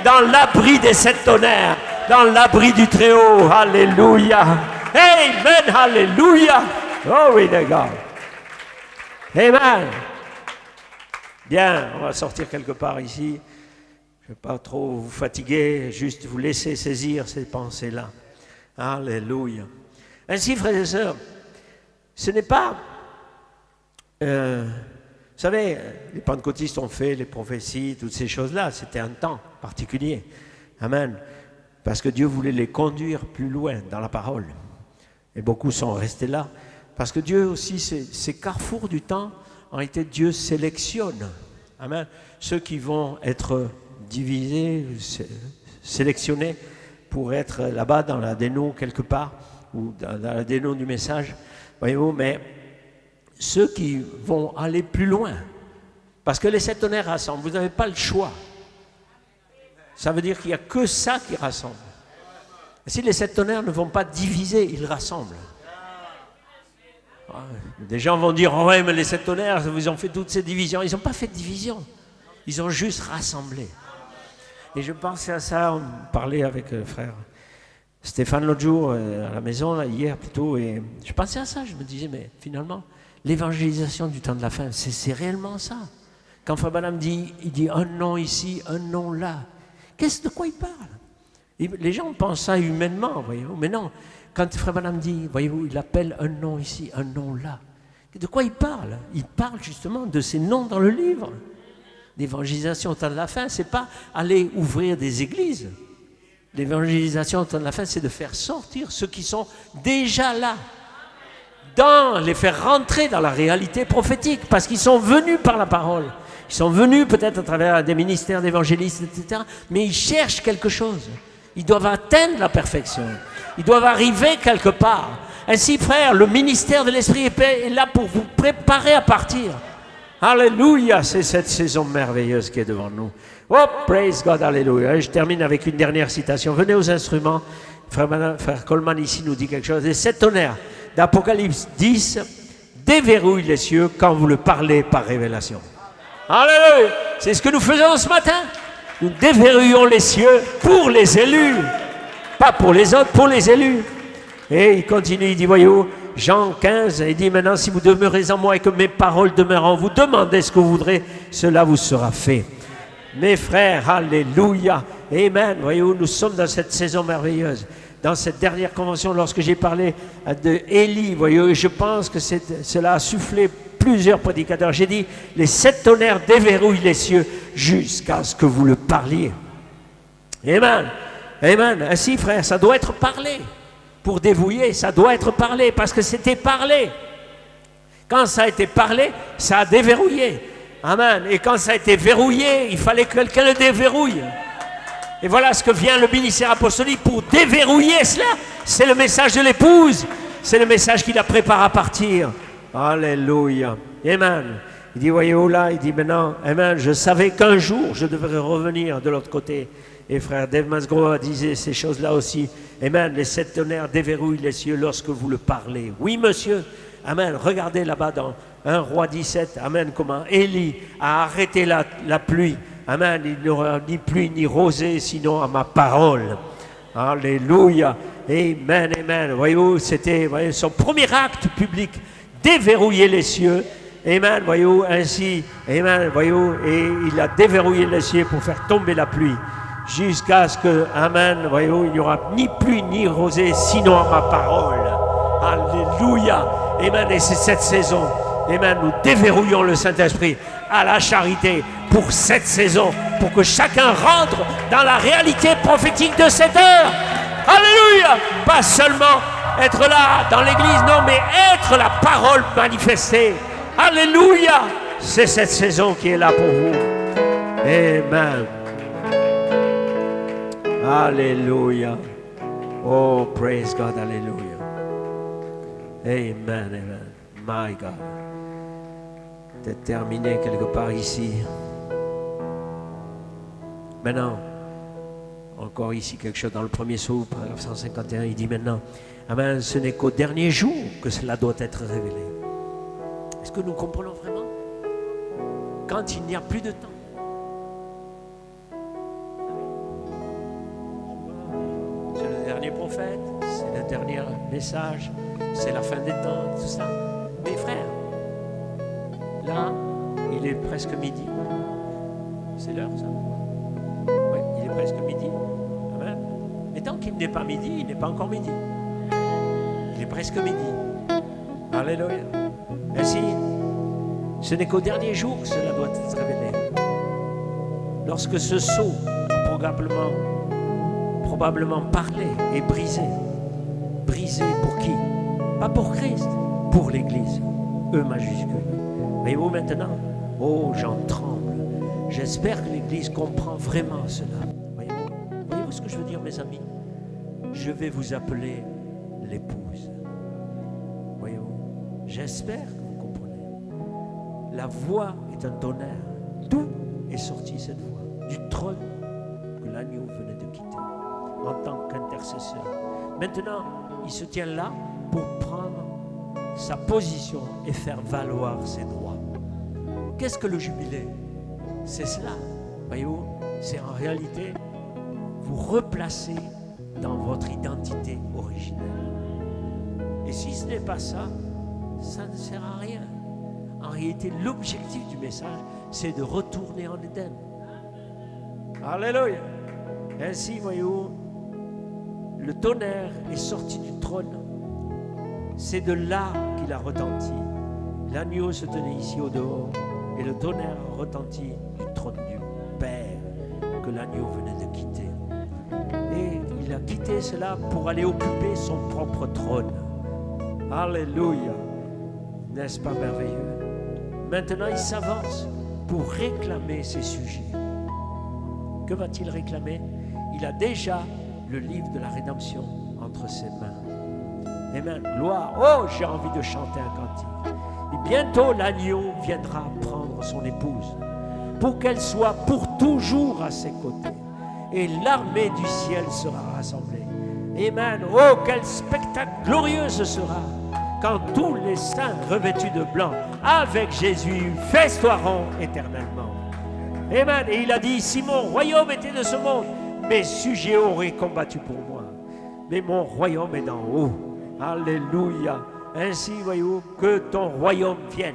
dans l'abri des 7 tonnerres, dans l'abri du Très-Haut. Alléluia. Amen. Alléluia. Oh oui, les gars. Amen. Bien, on va sortir quelque part ici. Je ne vais pas trop vous fatiguer, juste vous laisser saisir ces pensées-là. Alléluia. Ainsi, frères et sœurs, ce n'est pas... vous savez, les pentecôtistes ont fait les prophéties, toutes ces choses-là. C'était un temps particulier. Amen. Parce que Dieu voulait les conduire plus loin dans la parole. Et beaucoup sont restés là. Parce que Dieu aussi, ces carrefours du temps, en réalité, Dieu sélectionne. Amen. Ceux qui vont être divisés, sélectionnés pour être là-bas dans la déno quelque part, ou dans la déno du message, voyez-vous, mais ceux qui vont aller plus loin, parce que les 7 tonnerres rassemblent, vous n'avez pas le choix. Ça veut dire qu'il n'y a que ça qui rassemble. Et si les 7 tonnerres ne vont pas diviser, ils rassemblent. Des gens vont dire, oh ouais, mais les 7 tonnerres, ils ont fait toutes ces divisions. Ils n'ont pas fait de division. Ils ont juste rassemblé. Et je pensais à ça, on parlait avec le frère Stéphane l'autre jour, à la maison, là, hier plutôt, et je pensais à ça, je me disais, mais finalement, l'évangélisation du temps de la fin, c'est réellement ça. Quand Frère Branham dit, il dit un nom ici, un nom là. De quoi il parle? Les gens pensent ça humainement, voyez-vous, mais non. Quand Frère Branham dit, voyez-vous, il appelle un nom ici, un nom là. De quoi il parle? Il parle justement de ces noms dans le livre. L'évangélisation au temps de la fin, c'est pas aller ouvrir des églises. L'évangélisation au temps de la fin, c'est de faire sortir ceux qui sont déjà là. Les faire rentrer dans la réalité prophétique, parce qu'ils sont venus par la parole. Ils sont venus peut-être à travers des ministères d'évangélistes, etc. Mais ils cherchent quelque chose. Ils doivent atteindre la perfection. Ils doivent arriver quelque part. Ainsi, frère, le ministère de l'Esprit est là pour vous préparer à partir. Alléluia, c'est cette saison merveilleuse qui est devant nous. Oh, praise God, alléluia. Et je termine avec une dernière citation. Venez aux instruments. Frère Coleman ici nous dit quelque chose. Et cet tonnerre d'Apocalypse 10 déverrouille les cieux quand vous le parlez par révélation. Alléluia. C'est ce que nous faisons ce matin. Nous déverrouillons les cieux pour les élus. Pas pour les autres, pour les élus. Et il continue, il dit, voyez-vous, Jean 15, il dit maintenant, si vous demeurez en moi et que mes paroles demeurent en vous, demandez ce que vous voudrez, cela vous sera fait. Mes frères, alléluia, amen. Voyez-vous, nous sommes dans cette saison merveilleuse. Dans cette dernière convention, lorsque j'ai parlé de Élie, voyez-vous, je pense que cela a soufflé plusieurs prédicateurs. J'ai dit, les 7 tonnerres déverrouillent les cieux jusqu'à ce que vous le parliez. Amen. Amen. Ainsi, frère, ça doit être parlé. Pour dévouiller, ça doit être parlé, parce que c'était parlé. Quand ça a été parlé, ça a déverrouillé. Amen. Et quand ça a été verrouillé, il fallait que quelqu'un le déverrouille. Et voilà ce que vient le ministère apostolique pour déverrouiller cela. C'est le message de l'épouse. C'est le message qui la prépare à partir. Alléluia. Amen. Il dit, voyez-vous là, il dit maintenant, amen, je savais qu'un jour, je devrais revenir de l'autre côté. Et frère Dave Masgrove disait ces choses-là aussi. Amen, les 7 tonnerres déverrouillent les cieux lorsque vous le parlez. Oui, monsieur. Amen. Regardez là-bas dans 1 Roi 17. Amen, comment Élie a arrêté la pluie. Amen, il n'aura ni pluie ni rosée, sinon à ma parole. Alléluia. Amen, amen. Voyez-vous, c'était son premier acte public, déverrouiller les cieux. Amen, voyez-vous, ainsi, amen, voyez-vous, et il a déverrouillé les cieux pour faire tomber la pluie. Jusqu'à ce que, amen, voyez-vous, il n'y aura ni pluie ni rosée, sinon à ma parole. Alléluia. Amen, et c'est cette saison. Amen, nous déverrouillons le Saint-Esprit à la charité pour cette saison, pour que chacun rentre dans la réalité prophétique de cette heure. Alléluia. Pas seulement être là dans l'église, non, mais être la parole manifestée. Alléluia. C'est cette saison qui est là pour vous. Amen. Alléluia. Oh, praise God. Alléluia. Amen, amen. My God. C'est terminé quelque part ici. Maintenant, encore ici quelque chose dans le premier psaume, paragraphe 151, il dit maintenant, amen, ce n'est qu'au dernier jour que cela doit être révélé. Est-ce que nous comprenons vraiment? Quand il n'y a plus de temps. C'est le dernier prophète, c'est le dernier message, c'est la fin des temps, tout ça. Mes frères, là, il est presque midi. C'est l'heure, ça? Oui, il est presque midi. Amen. Mais tant qu'il n'est pas midi, il n'est pas encore midi. Il est presque midi. Alléluia. Ainsi, ce n'est qu'au dernier jour que cela doit être révélé. Lorsque ce sceau a probablement parlé et brisé. Brisé pour qui? Pas pour Christ, pour l'Église. E majuscule. Voyez-vous maintenant? Oh, j'en tremble. J'espère que l'Église comprend vraiment cela. Voyez-vous ce que je veux dire, mes amis? Je vais vous appeler l'épouse. Voyez-vous? J'espère que vous comprenez. La voix est un tonnerre. D'où est sortie cette voix? Du trône que l'agneau venait de quitter en tant qu'intercesseur. Maintenant, il se tient là pour prendre sa position et faire valoir ses droits. Qu'est-ce que le jubilé? C'est cela. Voyez-vous, c'est en réalité vous replacer dans votre identité originelle. Et si ce n'est pas ça, ça ne sert à rien. En réalité, l'objectif du message, c'est de retourner en Éden. Alléluia. Ainsi, voyez-vous, le tonnerre est sorti du trône. C'est de là qu'il a retenti. L'agneau se tenait ici au dehors et le tonnerre retentit du trône du Père que l'agneau venait de quitter. Et il a quitté cela pour aller occuper son propre trône. Alléluia. N'est-ce pas merveilleux? Maintenant, il s'avance pour réclamer ses sujets. Que va-t-il réclamer? Il a déjà le livre de la rédemption entre ses mains. Amen. Gloire. Oh, j'ai envie de chanter un cantique. Et bientôt, l'agneau viendra prendre son épouse pour qu'elle soit pour toujours à ses côtés. Et l'armée du ciel sera rassemblée. Amen. Oh, quel spectacle glorieux ce sera quand tous les saints revêtus de blanc avec Jésus festoieront éternellement. Amen. Et il a dit, si mon royaume était de ce monde, mes sujets auraient combattu pour moi. Mais mon royaume est d'en haut. Alléluia. Ainsi, voyez-vous, que ton royaume vienne,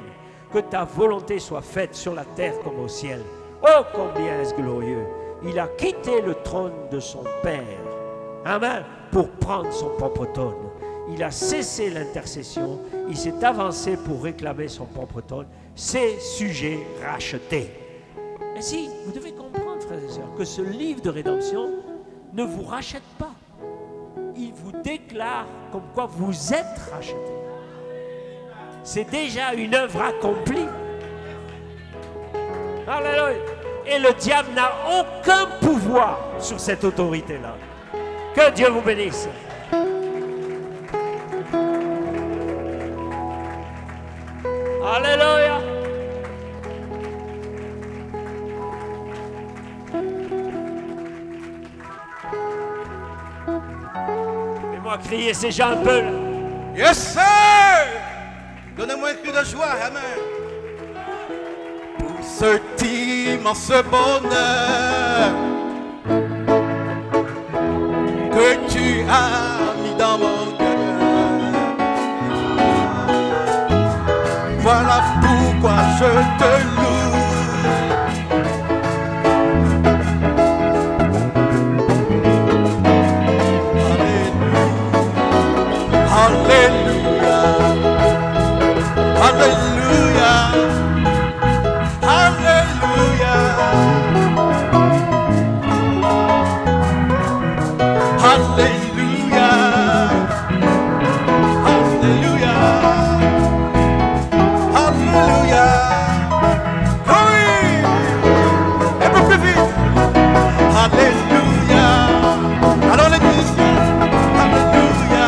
que ta volonté soit faite sur la terre comme au ciel. Oh, combien est-ce glorieux. Il a quitté le trône de son Père. Amen. Pour prendre son propre trône. Il a cessé l'intercession. Il s'est avancé pour réclamer son propre trône. Ses sujets rachetés. Ainsi, vous devez comprendre, frères et sœurs, que ce livre de rédemption ne vous rachète pas. Il vous déclare comme quoi vous êtes rachetés. C'est déjà une œuvre accomplie. Alléluia. Et le diable n'a aucun pouvoir sur cette autorité-là. Que Dieu vous bénisse. Alléluia. Fais-moi crier ces gens un peu là. Yes, sir! Donnez-moi un cri de joie, amen. Pour ce immense bonheur que tu as mis dans mon cœur. Voilà pourquoi je te loue. Alléluia. Alléluia. Alléluia. Alléluia. Alléluia. Alléluia. Oui. Un peu plus vite. Alléluia. Alors l'église. Alléluia.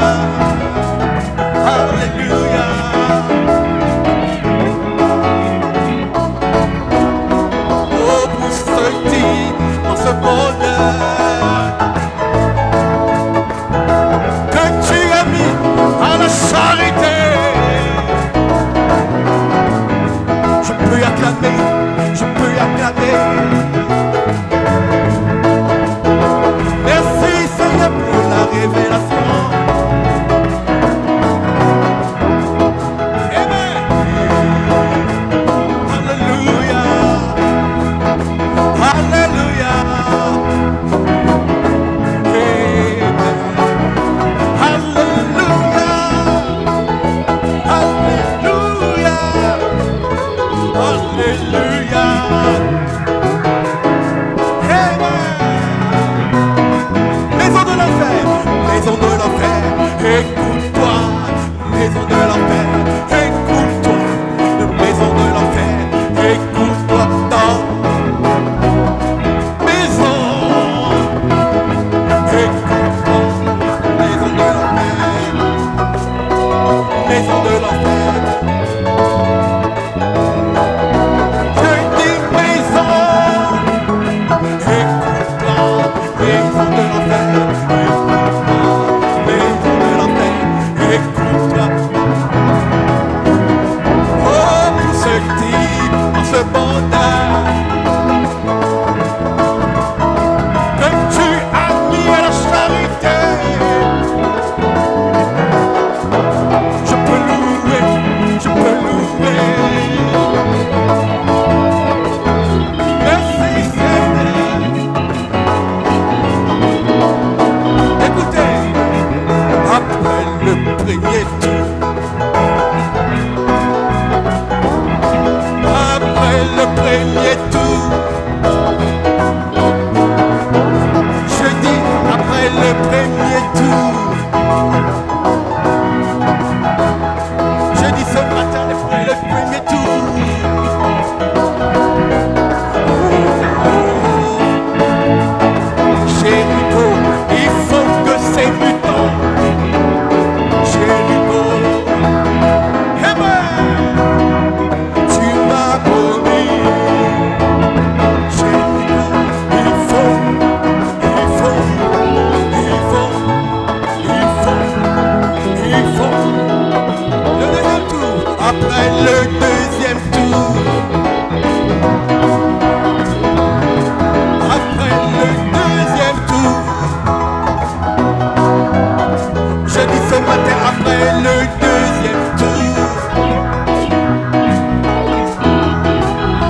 matin après le deuxième tour.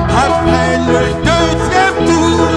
Après le deuxième tour.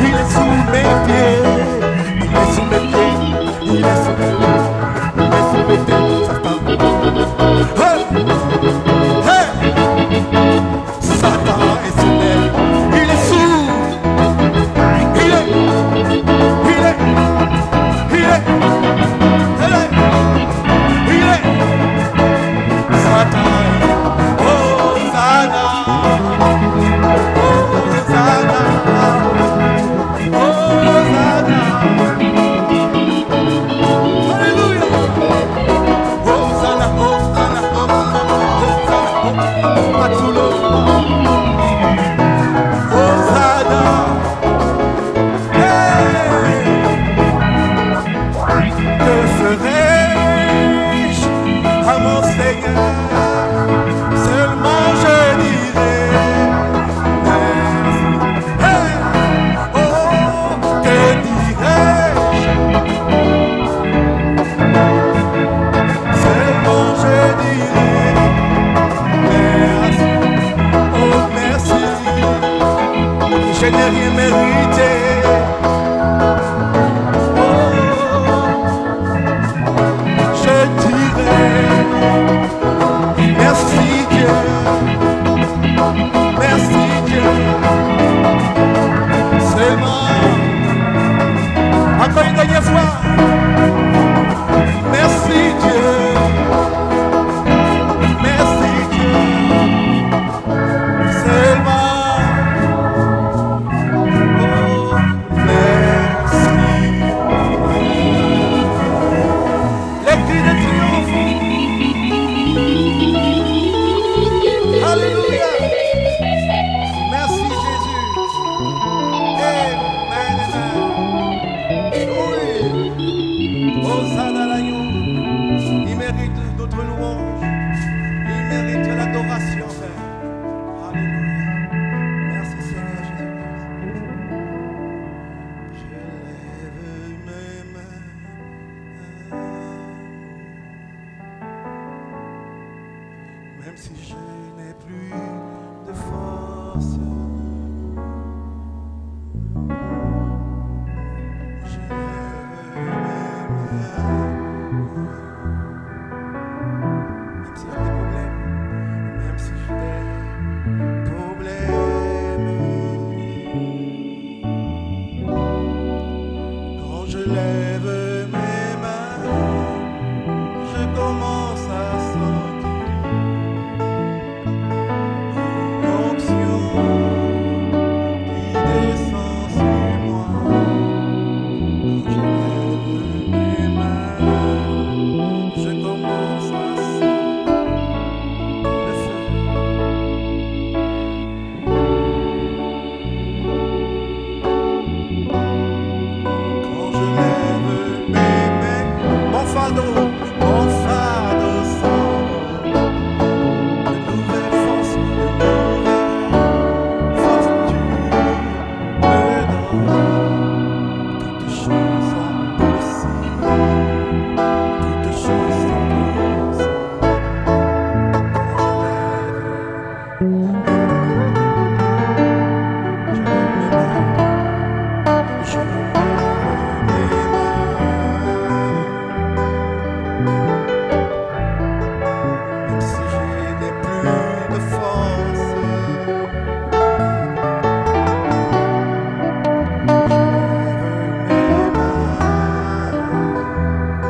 il est sous mes pieds, il est sous mes pieds, il est sous mes pieds, il est sous mes pieds, ça part. Hey! Hey! Satan est sous mes, il est sous, il est, il est, il est, il est, Satan est, Hosanna, Hosanna, Hosanna, Alléluia, Hosanna, Hosanna, Hosanna, à tout le monde, Hosanna, hey, que ferai-je à mon Seigneur? Seulement je dirai merci. Hey! Oh, que dirai-je? Seulement je dirai merci. Oh, merci. Je n'ai rien mérité. Oh, je dirai merci Dieu, merci Dieu. Seulement, encore une dernière fois, merci Dieu, merci Dieu. Seulement, oh, merci. Les cris de triomphe. Alléluia. Merci Jésus. Amen. Oui. Hosanna à l'agneau. Il mérite notre louange. Il mérite l'adoration, Père. Alléluia. Merci Seigneur Jésus-Christ. Je lève mes mains. Même si je n'ai plus de force, je lève mes mains. Même si j'ai des problèmes, même si j'ai des problèmes, quand je lève mes mains, je commence à sentir l'onction qui descend sur moi. Quand je lève mes mains, je commence à sentir le feu. Quand je lève mes mains, mon fardeau s'envole. De nouvelles forces tu me donnes. Toutes choses sont possibles. Toutes choses sont possibles. Quand je lève mes mains, je lève mes mains. Même si je n'ai plus de force, je lève mes mains.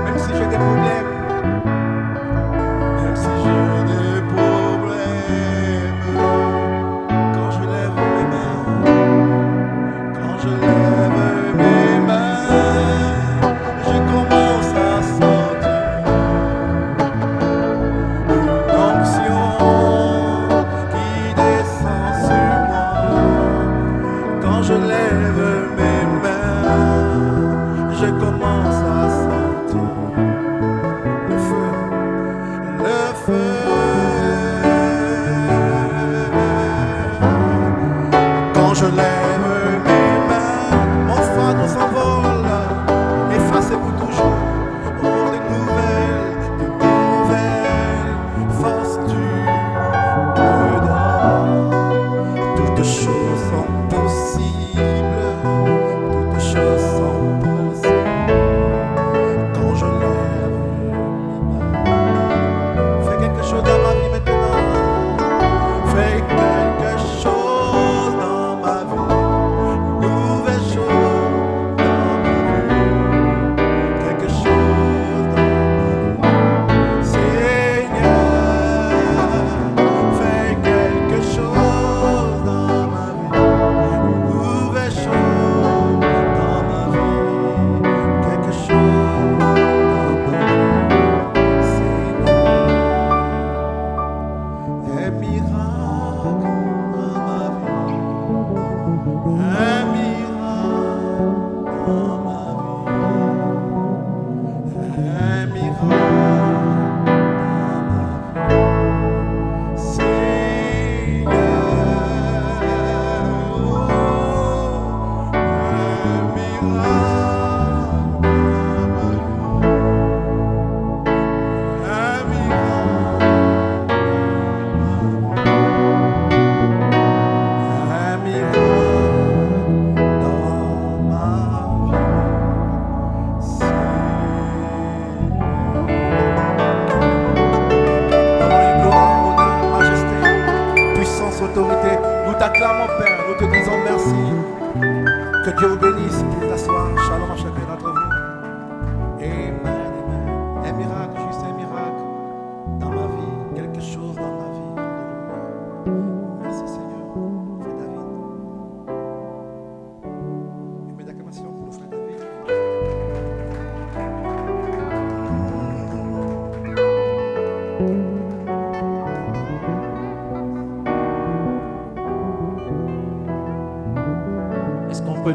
Même si j'ai des problèmes, même si j'ai des problèmes, quand je lève mes mains, quand je lève mes mains, je commence à sentir une onction qui descend sur moi. Quand je lève mes mains, je commence à sentir le feu, le feu. Quand je lève mes mains, mon fardeau s'envole, effacez-vous toujours. Oh, de nouvelles forces tu me donnes. Toutes choses sont possibles.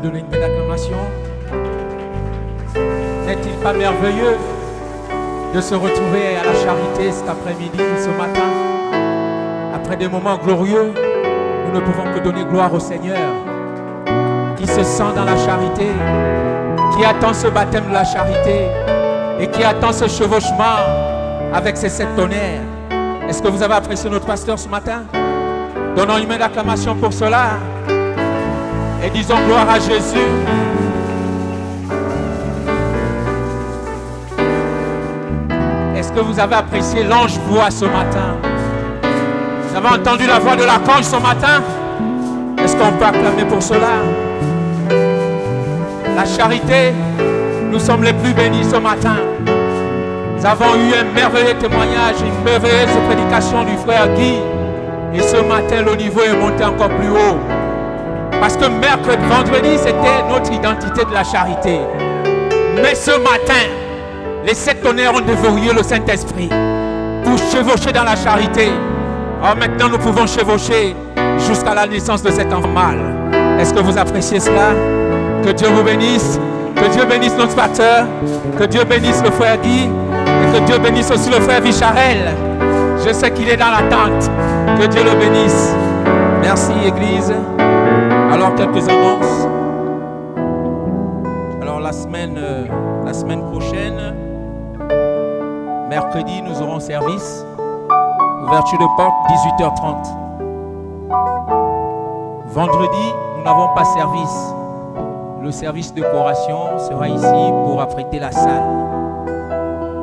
Donner une belle acclamation. N'est-il pas merveilleux de se retrouver à la charité cet après-midi, ce matin? Après des moments glorieux, nous ne pouvons que donner gloire au Seigneur qui se sent dans la charité, qui attend ce baptême de la charité et qui attend ce chevauchement avec ces 7 tonnerres. Est-ce que vous avez apprécié notre pasteur ce matin? Donnons une main d'acclamation pour cela. Et disons gloire à Jésus. Est-ce que vous avez apprécié l'ange voix ce matin? Vous avez entendu la voix de l'archange ce matin? Est-ce qu'on peut acclamer pour cela? La charité, nous sommes les plus bénis ce matin. Nous avons eu un merveilleux témoignage, une merveilleuse prédication du frère Guy. Et ce matin, le niveau est monté encore plus haut. Parce que mercredi, vendredi, c'était notre identité de la charité. Mais ce matin, les 7 tonnerres ont dévoré le Saint-Esprit pour chevaucher dans la charité. Alors maintenant, nous pouvons chevaucher jusqu'à la naissance de cet enfant mâle. Est-ce que vous appréciez cela? Que Dieu vous bénisse. Que Dieu bénisse notre pasteur. Que Dieu bénisse le frère Guy. Et que Dieu bénisse aussi le frère Vicharel. Je sais qu'il est dans l'attente. Que Dieu le bénisse. Merci, Église. Alors, quelques annonces. Alors, la semaine prochaine, mercredi, nous aurons service. Ouverture de porte, 18h30. Vendredi, nous n'avons pas service. Le service de décoration sera ici pour apprêter la salle.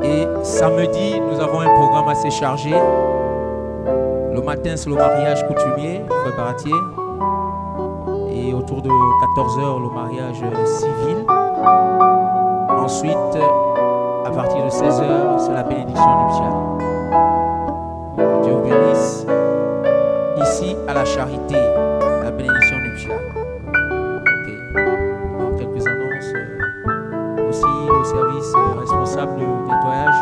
Et samedi, nous avons un programme assez chargé. Le matin, c'est le mariage coutumier, préparatif. Et autour de 14h, le mariage civil. Ensuite, à partir de 16h, c'est la bénédiction nuptiale. Dieu vous bénisse. Ici, à la charité, la bénédiction nuptiale. Ok. Alors, quelques annonces. Aussi, le service responsable de nettoyage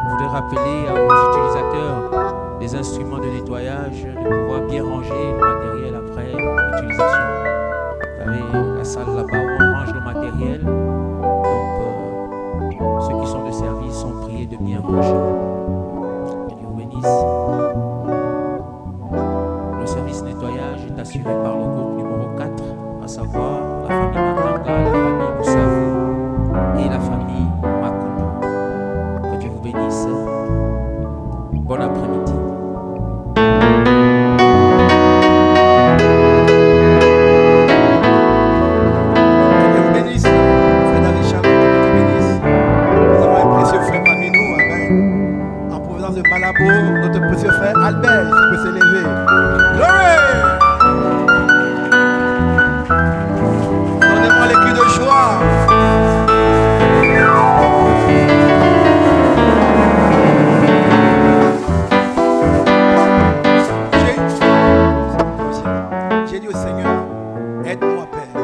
voudrait rappeler aux utilisateurs des instruments de nettoyage de pouvoir bien ranger le matériel après utilisation. Vous avez la salle là-bas où on range le matériel. Donc, ceux qui sont de service sont priés de bien ranger. Que Dieu vous bénisse. Le service nettoyage est assuré par le groupe numéro 4, à savoir la famille Matanga, la famille Moussavou et la famille Makoulou. Que Dieu vous bénisse. Bon après-midi. Notre précieux frère Albert, il peut s'élever. Glory! Donnez-moi les cris de joie. J'ai dit au Seigneur, aide-moi Père.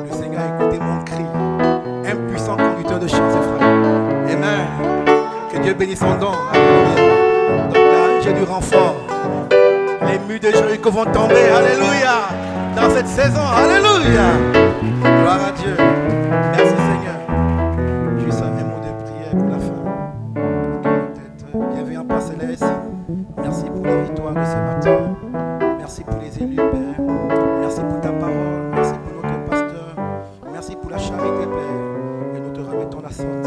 Le Seigneur a écouté mon cri. Un puissant conducteur de chants et frères. Amen. Que Dieu bénisse son don. Donc là, j'ai du renfort. Les murs de Jéricho vont tomber. Alléluia. Dans cette scène. maison. Alléluia. Gloire à Dieu. Merci Seigneur. Juste un mot de prière pour la fin. Bienvenue en Père Céleste. Merci pour les victoires de ce matin. Merci pour les élus, Père. Merci pour ta parole. Merci pour notre pasteur. Merci pour la charité, Père. Et nous te remettons la santé.